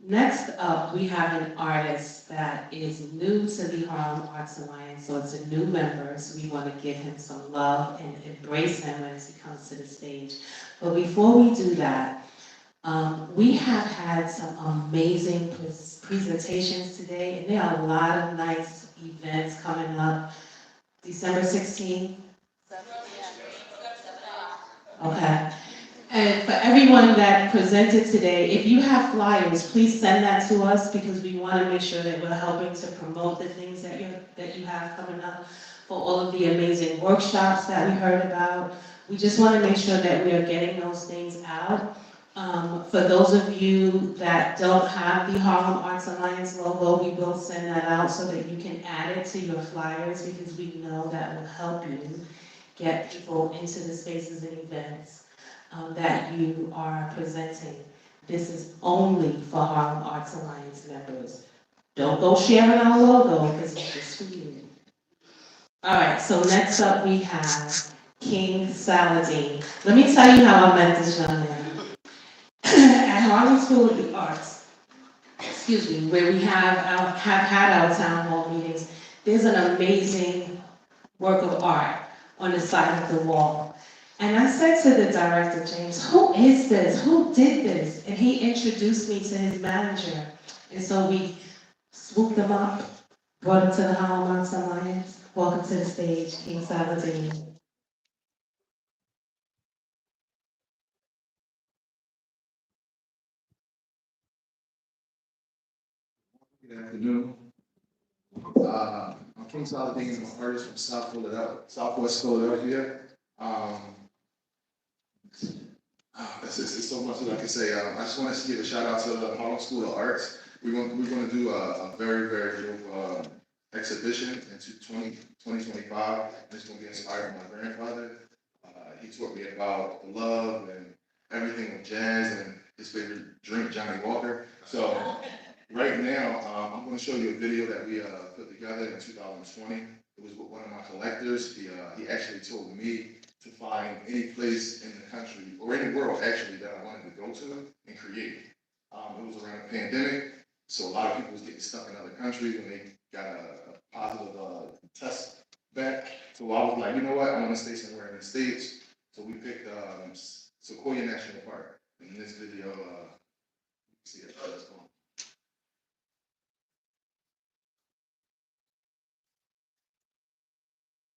Next up, we have an artist that is new to the Harlem Arts Alliance, so it's a new member, so we want to give him some love and embrace him as he comes to the stage. But before we do that, we have had some amazing presentations today, and there are a lot of nice events coming up. December 16th? Okay. And for everyone that presented today, if you have flyers, please send that to us because we want to make sure that we're helping to promote the things that you have coming up, for all of the amazing workshops that we heard about. We just want to make sure that we are getting those things out. For those of you that don't have the Harlem Arts Alliance logo, we will send that out so that you can add it to your flyers because we know that will help you get people into the spaces and events that you are presenting. This is only for Harlem Arts Alliance members. Don't go sharing our logo because it's just for you. All right, so next up we have King Saladin. Let me tell you how I met this young man. At Harlem School of the Arts, excuse me, where we have had our town hall meetings, there's an amazing work of art on the side of the wall. And I said to the director, James, who is this? Who did this? And he introduced me to his manager. And so we swooped him up, brought him to the Harlem Arts Alliance. Welcome to the stage, King Saladin. Good afternoon. I'm King Saladin. I'm an artist from Southwest Philadelphia. It's so much that I can say. I just want to give a shout out to the Harlem School of Arts. We're going to do a very, very cool exhibition in 2025. It's going to be inspired by my grandfather. He taught me about the love and everything with jazz and his favorite drink, Johnny Walker. So right now, I'm going to show you a video that we put together in 2020. It was with one of my collectors. He actually told me to find any place in the country, or any world actually, that I wanted to go to and create. It was around the pandemic, so a lot of people was getting stuck in other countries when they got a positive test back. So I was like, you know what, I want to stay somewhere in the States. So we picked Sequoia National Park. In this video, see if that's going.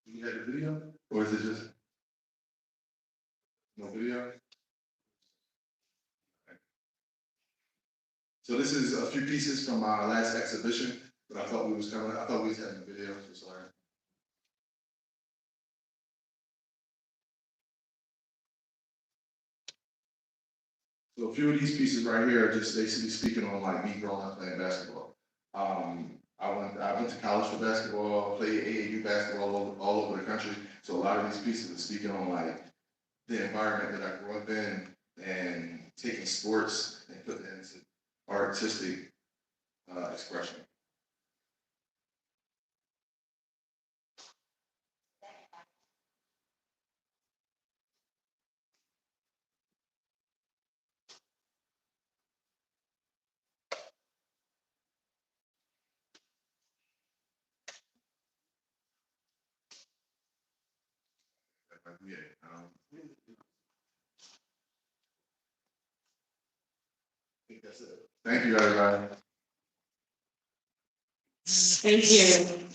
You had a video, or is it just no video? So this is a few pieces from our last exhibition, but I thought we was having a video, so sorry. So a few of these pieces right here are just basically speaking on like me growing up playing basketball. I went to college for basketball, played AAU basketball all over the country. So a lot of these pieces are speaking on like the environment that I grew up in and taking sports and putting it into artistic expression. Yeah, I think that's it. Thank you, everybody. Thank you.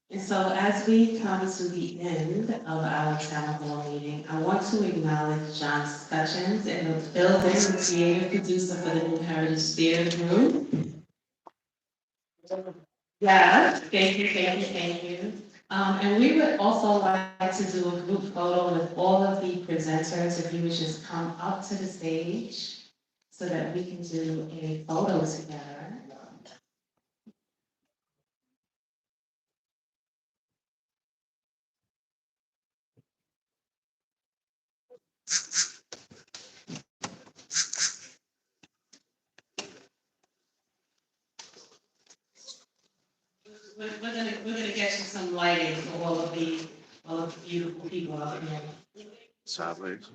And so as we come to the end of our town hall meeting, I want to acknowledge John Scutchins in the building, the creative producer for the New Heritage Theater Group. Yeah, thank you, thank you, thank you. And we would also like to do a group photo with all of the presenters, if you would just come up to the stage so that we can do a photo together. We're gonna get you some lighting for all of the beautiful people out there. Sideways.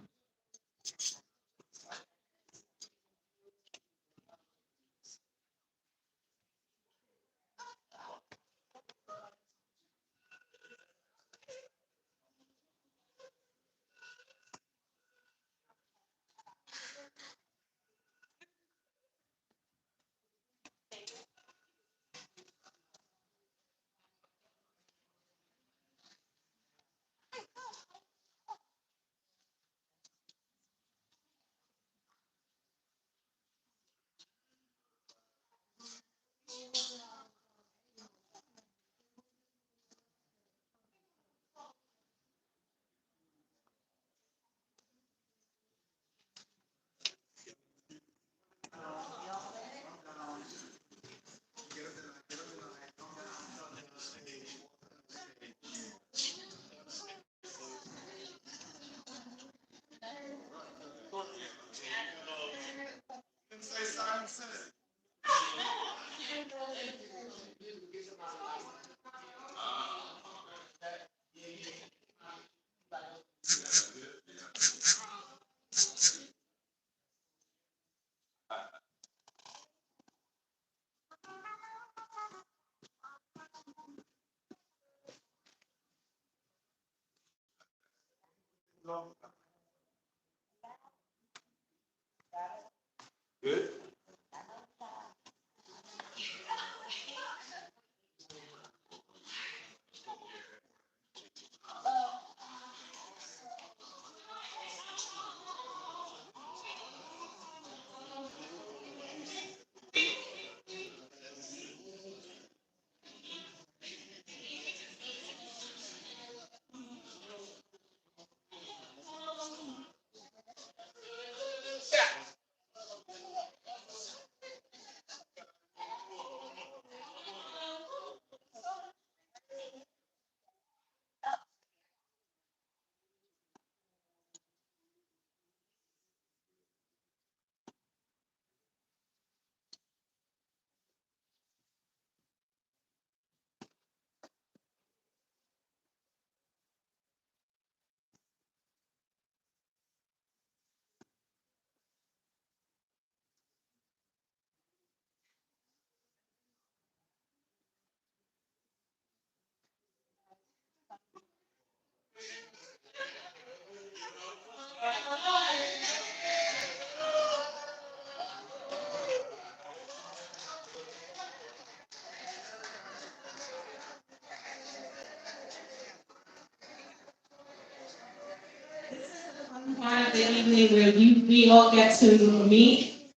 Part of the evening where we all get to meet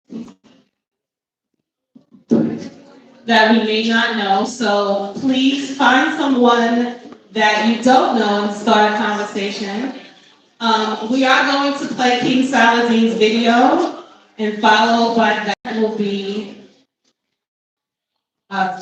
that we may not know. So please find someone that you don't know and start a conversation. We are going to play King Saladin's video, and followed by that will be uh,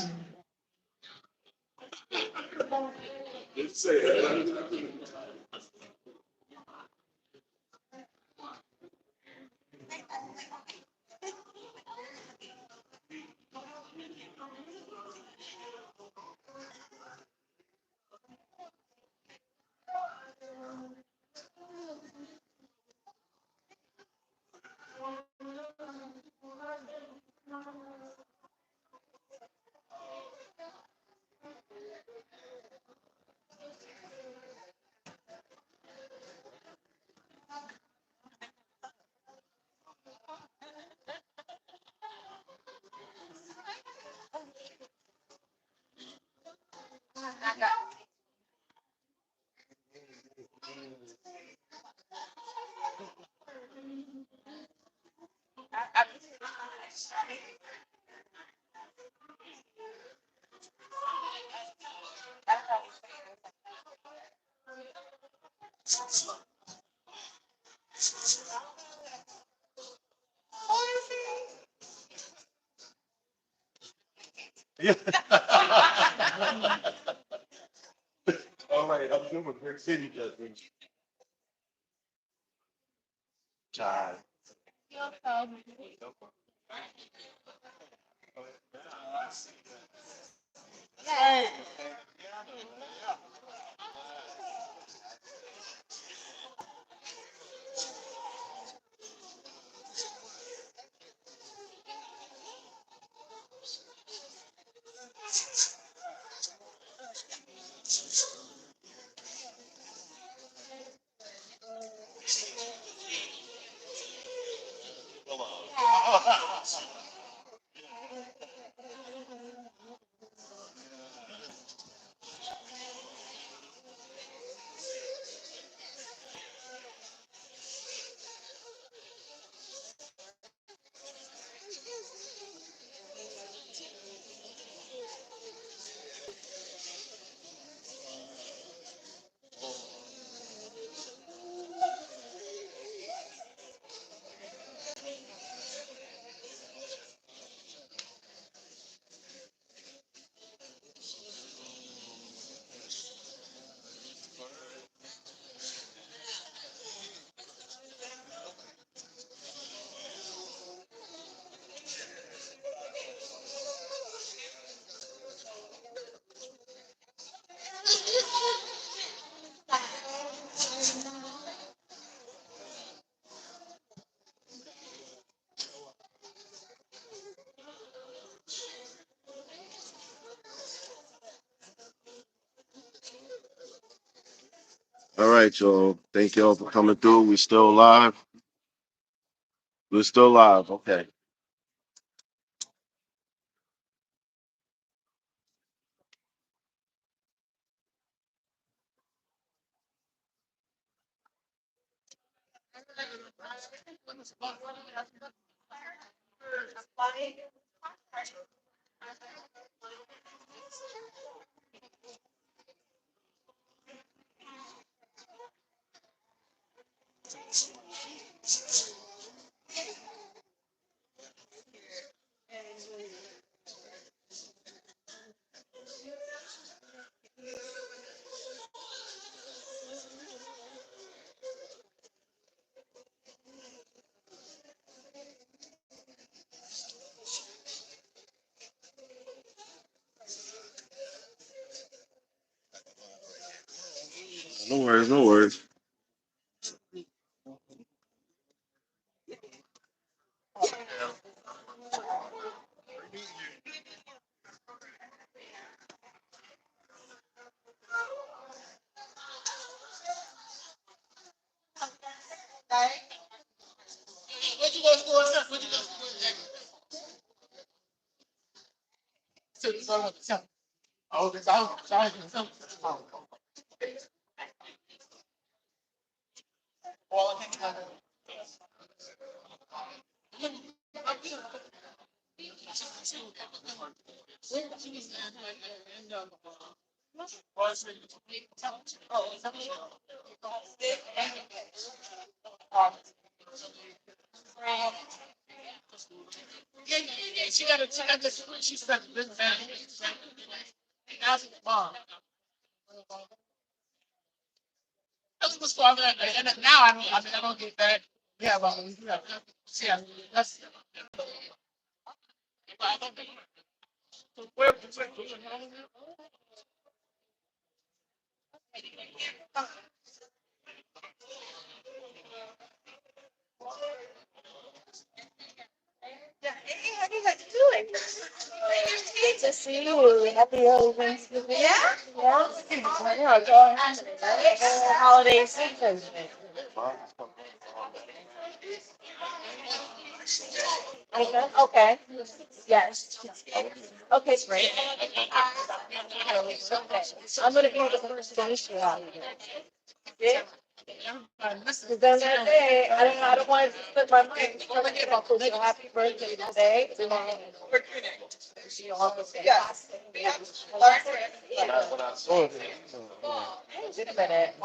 All right, y'all. Thank y'all for coming through. We still live. We're still live. Okay. No worries. No worries. Good to see you. Happy early Thanksgiving. Yeah? Yeah. Yeah, holiday season. Okay. Okay. Yes. Okay, great. Okay. I'm gonna be the first finish you out. Yeah. Because then that day, I don't want to split my mind. So happy birthday today. Yes. Wait a minute.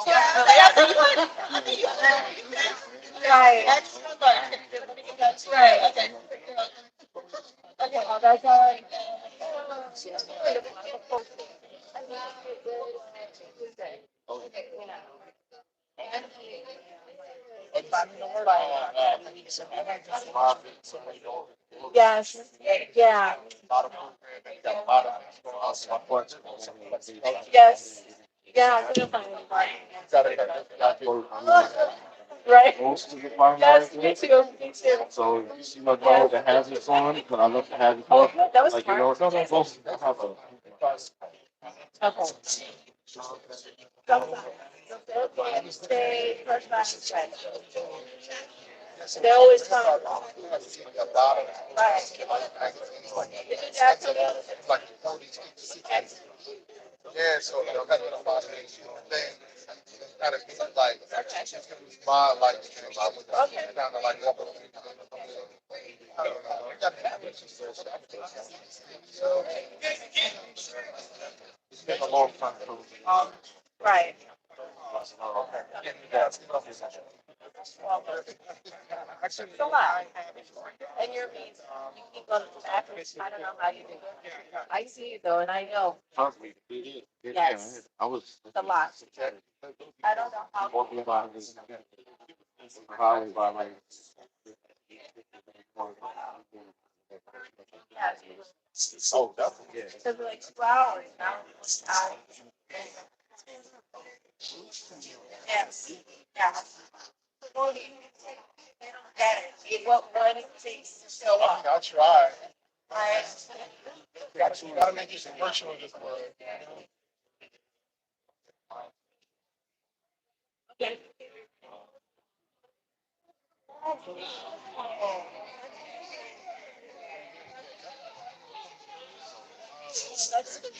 Right. That's right. Okay. Okay, well, that's all right. Yes, yeah. Yes, yeah. Right. Yes, me too, me too. So you see my dog with the hazards on, but I left the hazards on. Oh, good, that was smart. No, both have a. Okay. Stay first class. They always come. Right. Did you have to go? Yeah, so you know, kind of a lot of things, thing, kind of like my like, kind of like walk over. I don't know. We got to have it. So it's been a long time. Right. It's a lot. And you're amazing. You keep on after. I don't know how you do it. I see you though, and I know. Trust me, it is. Yes. I was. It's a lot. I don't know how. Walking by this. Highway by like. Oh, definitely. Yeah. It took me like 2 hours now. Yes. Yes. Well, they don't get it. What it takes to show up. I try. Right. Gotta make this commercial in this world. Okay. That's good.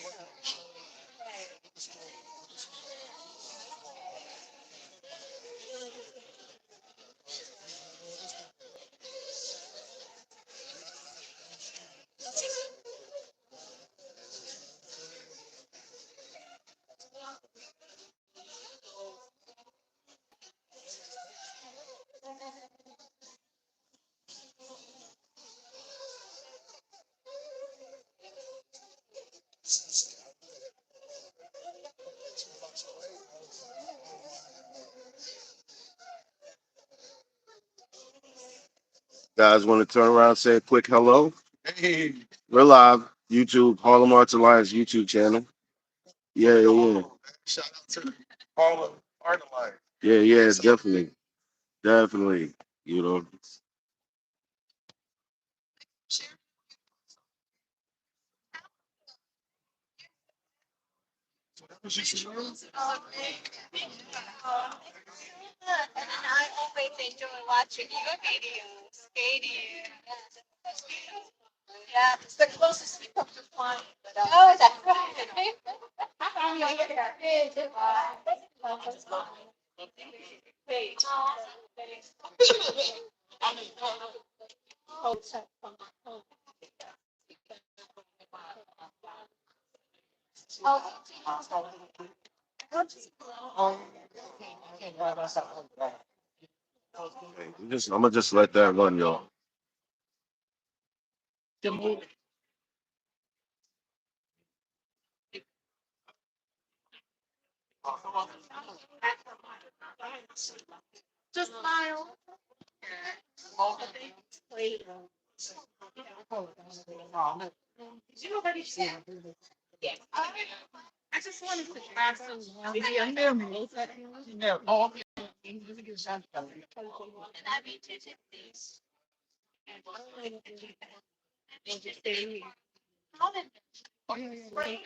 Guys, want to turn around and say a quick hello? Hey, We're live. YouTube, Harlem Arts Alliance YouTube channel. Yeah, yeah, yeah. shout out to Harlem Art Alliance. Yeah, yeah, definitely. Definitely. You know. And I always enjoy watching your videos, skating. Yeah, it's the closest we come to flying. But, oh, that's right. I'm your hair. Hey. I'm gonna just let that run, y'all. Just smile. Did you already see? Yeah. I just wanted to grab some video memories. No. Oh, and I mean, please. And just stay here. Oh, yeah, yeah, right.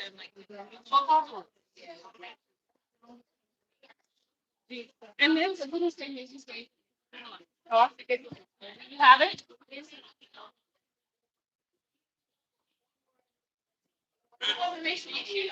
And there's a little thing you just say. Oh, I forget. You have it? Make sure you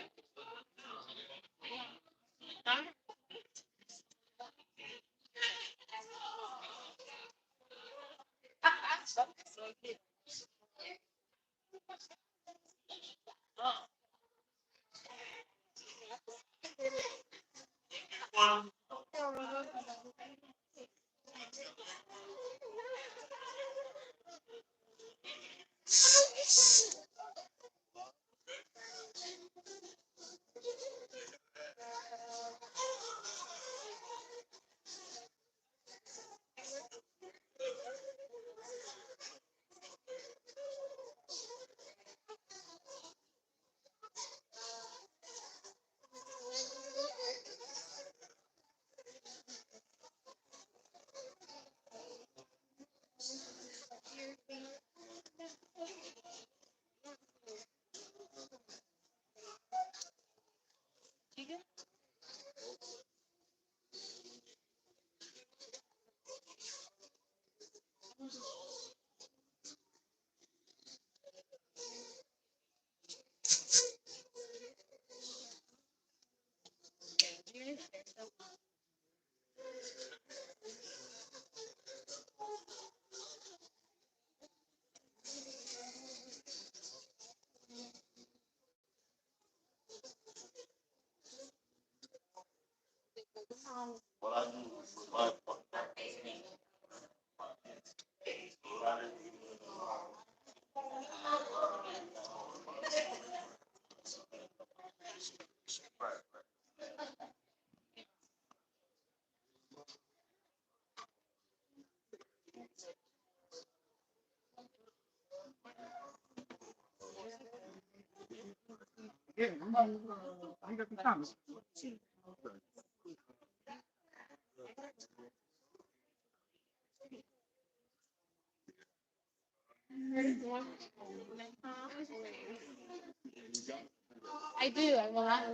I do. I will not.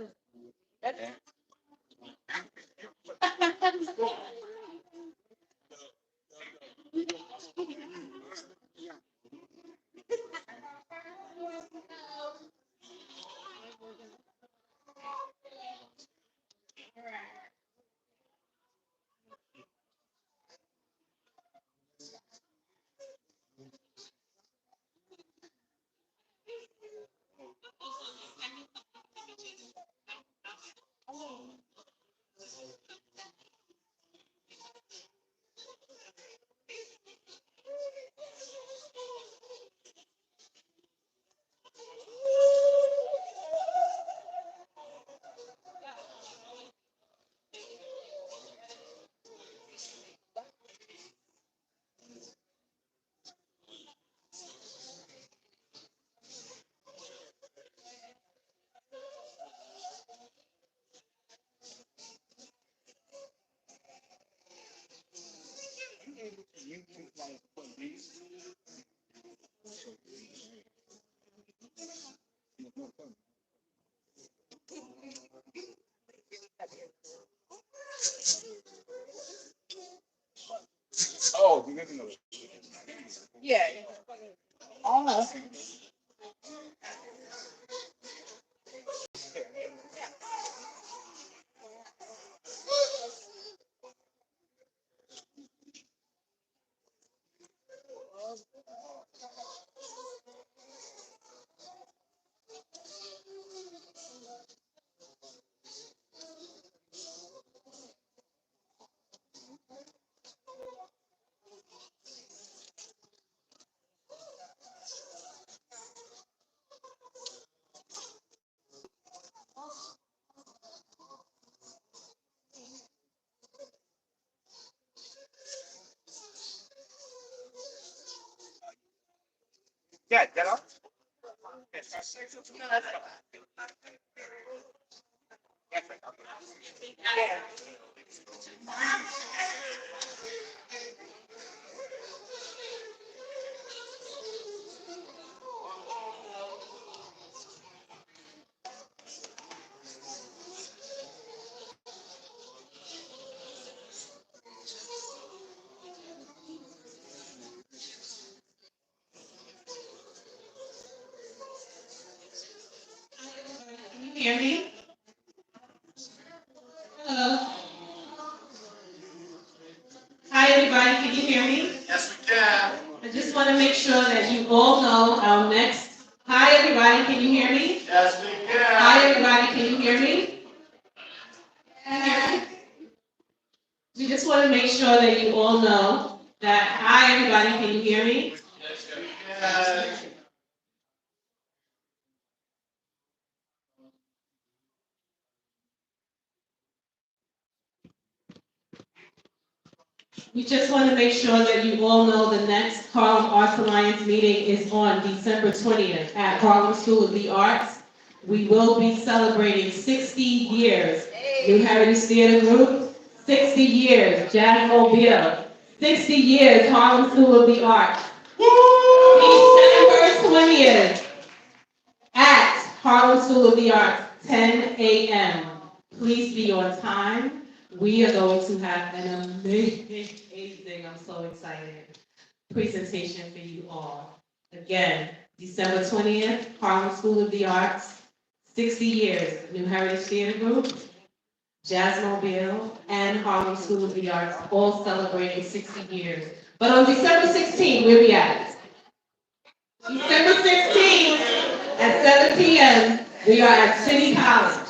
Oh, you didn't know. Yeah. Almost. Yeah, get up. No, that's Can you hear me? Hello. Hi, everybody. Can you hear me? Yes, we can. I just want to make sure that you all know our next. Hi, everybody. Can you hear me? Yes, we can. Hi, everybody. Can you hear me? Can you hear me? We just want to make sure that you all know that. Hi, everybody. Can you hear me? Yes, we can. We just want to make sure that you all know the next Harlem Arts Alliance meeting is on December 20th at Harlem School of the Arts. We will be celebrating 60 years New Heritage Theater Group, 60 years Jazz Mobile, 60 years Harlem School of the Arts. December 20th at Harlem School of the Arts, 10 a.m. Please be on time. We are going to have an amazing, I'm so excited, presentation for you all. Again, December 20th, Harlem School of the Arts, 60 years, New Heritage Theater Group, Jazz Mobile, and Harlem School of the Arts, all celebrating 60 years. But on December 16th, where we at? December 16th at 7 p.m., we are at City College.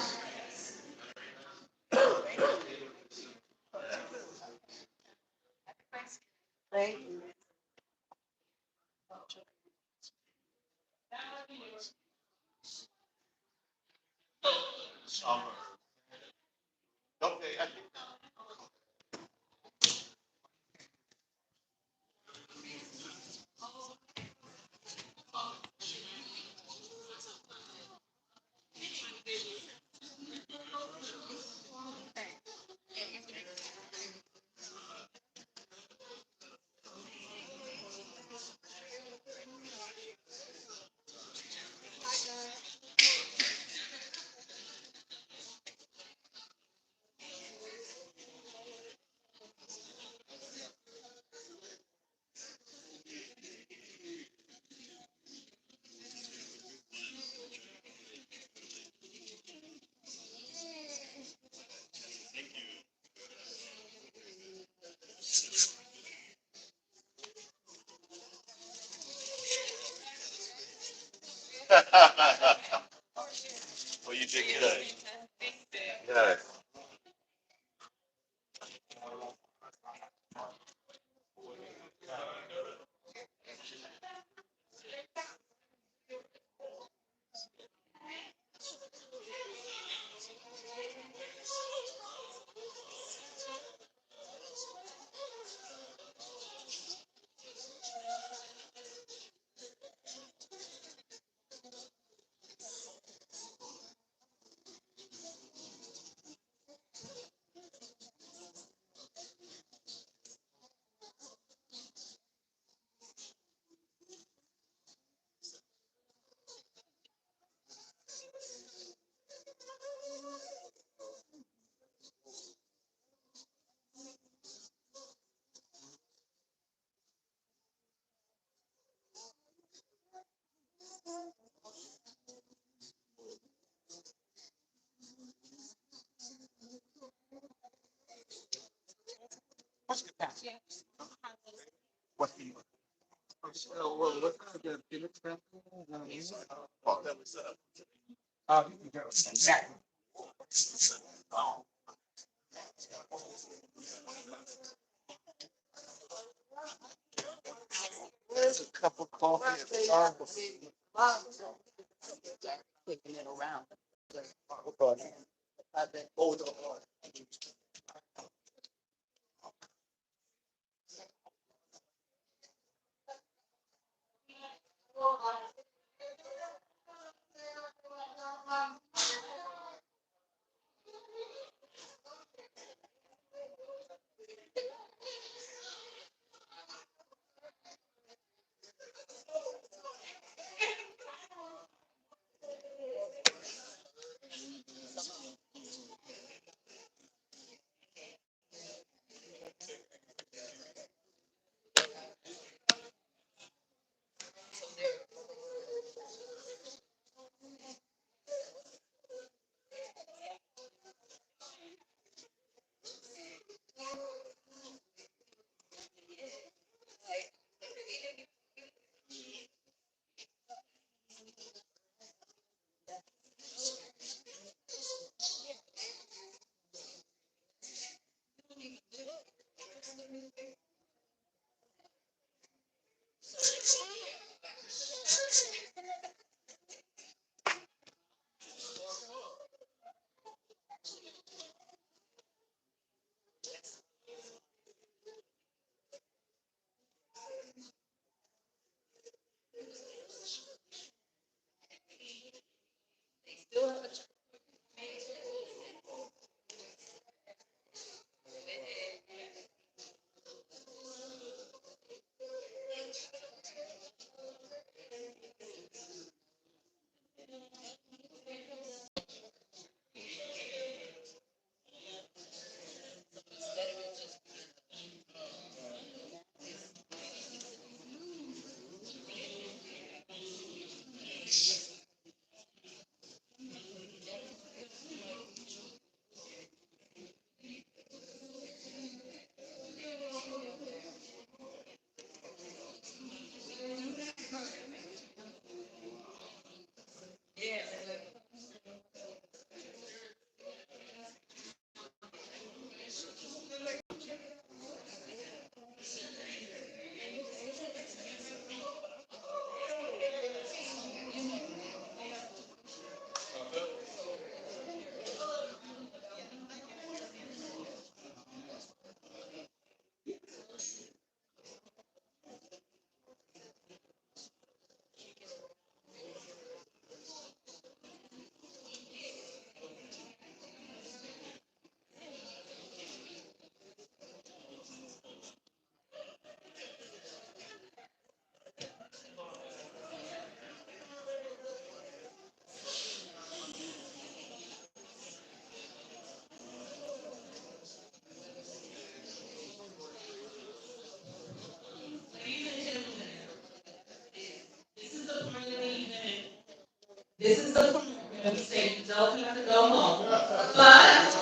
Well, you did good. Yes. There's a cup of coffee at Starbucks. Clicking it around. This is the part where we say you don't have to go home. But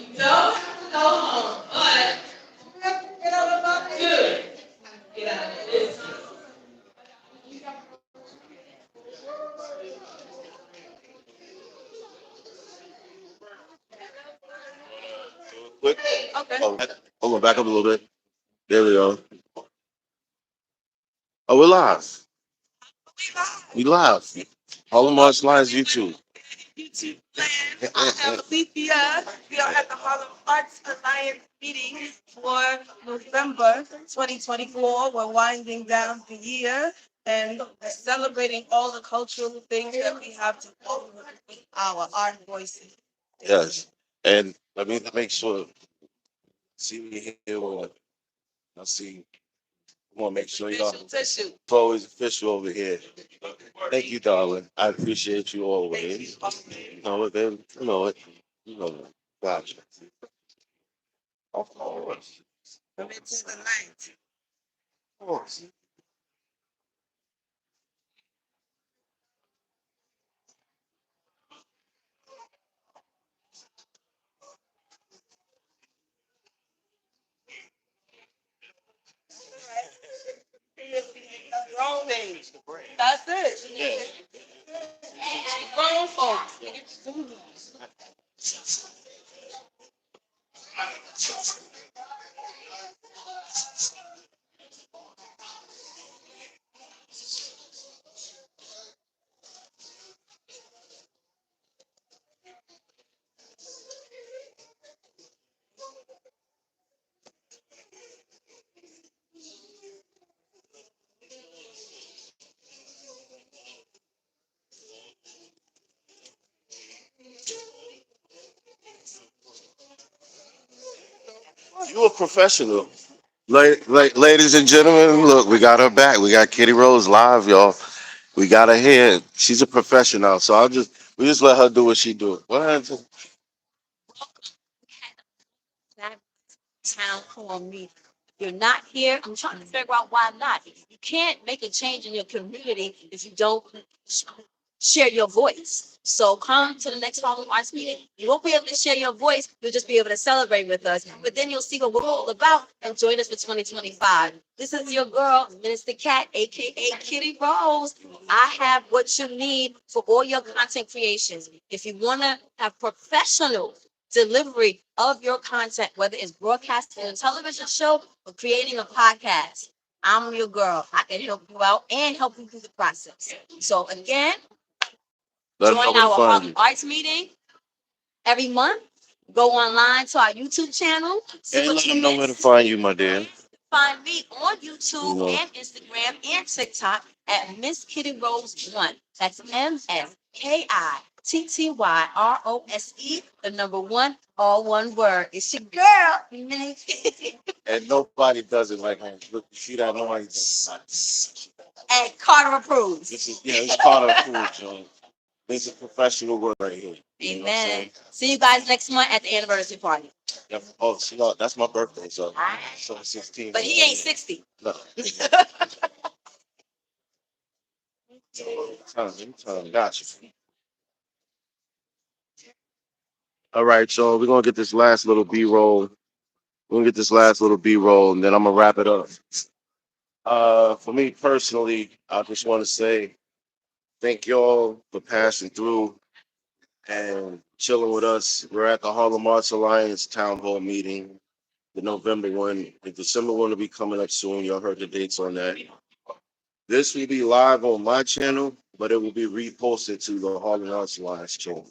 you don't have to go home, but good. Get out of this. Quick. Okay. Hold on, back up a little bit. There we go. Oh, we're live. We live. Harlem Arts Lions YouTube. YouTube land. I am Alethea. We are at the Harlem Arts Alliance meeting for November 2024. We're winding down the year and celebrating all the cultural things that we have to offer with our art voices. Yes. And let me make sure. See me here. I see. I want to make sure y'all. Tissue. It's always official over here. Thank you, darling. I appreciate you always. You know it, baby. You know it. You know it. Gotcha. Of course. Commit to the night. Of course. Grown age. That's it. Grown folks. You a professional. Ladies and gentlemen, look, we got her back. We got Kitty Rose live, y'all. We got her here. She's a professional, so we just let her do what she do. What happened? That town hall meeting. You're not here. I'm trying to figure out why not. You can't make a change in your community if you don't share your voice. So come to the next Harlem Arts meeting. You won't be able to share your voice. You'll just be able to celebrate with us. But then you'll see what we're all about and join us for 2025. This is your girl, Minister Cat, aka Kitty Rose. I have what you need for all your content creations. If you want to have professional delivery of your content, whether it's broadcasting a television show or creating a podcast, I'm your girl. I can help you out and help you through the process. So again, Let her know join where to our find you. arts meeting every month. Go online to our YouTube channel. See And what let you them know where to missed. find you, my dear. Find me on YouTube You know. and Instagram and TikTok at Miss Kitty Rose 1. That's MSKITTYROSE, the number 1, all one word. It's your girl. And nobody does it like her. Look, you see that? Nobody does it. And Carter approves. It's Carter approved, John. This is professional work right here. You know what I'm Amen. saying? See you guys next month at the anniversary party. Yeah. Oh, that's my birthday, so so 16. But he ain't 60. No. Gotcha. All right, so we're gonna get this last little B-roll. We're gonna get this last little B-roll, and then I'm gonna wrap it up. For me personally, I just want to say thank y'all for passing through and chilling with us. We're at the Harlem Arts Alliance Town Hall meeting, the November one. The December one will be coming up soon. Y'all heard the dates on that. This will be live on my channel, but it will be reposted to the Harlem Arts Alliance channel.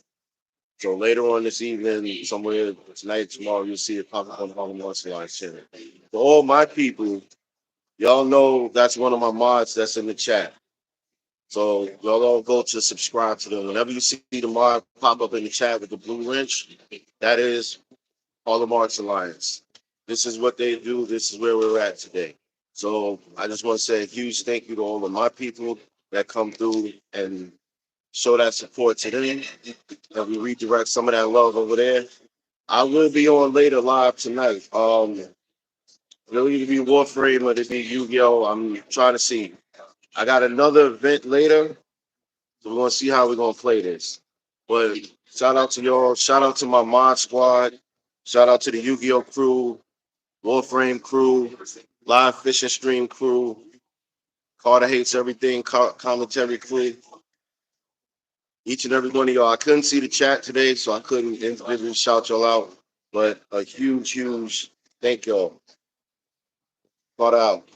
So later on this evening, somewhere tonight, tomorrow, you'll see it pop up on the Harlem Arts Alliance channel. For all my people, y'all know that's one of my mods that's in the chat. So y'all all go to subscribe to them. Whenever you see the mod pop up in the chat with the blue wrench, that is Harlem Arts Alliance. This is what they do. This is where we're at today. So I just want to say a huge thank you to all of my people that come through and show that support to them. And we redirect some of that love over there. I will be on later live tonight. It'll either be Warframe or it'll be Yu-Gi-Oh. I'm trying to see. I got another event later, so we're gonna see how we're gonna play this. But shout out to y'all. Shout out to my mod squad. Shout out to the Yu-Gi-Oh crew, Warframe crew, live fishing stream crew, Carter Hates Everything commentary crew. Each and every one of y'all. I couldn't see the chat today, so I couldn't individually shout y'all out. But a huge thank y'all. Carter out.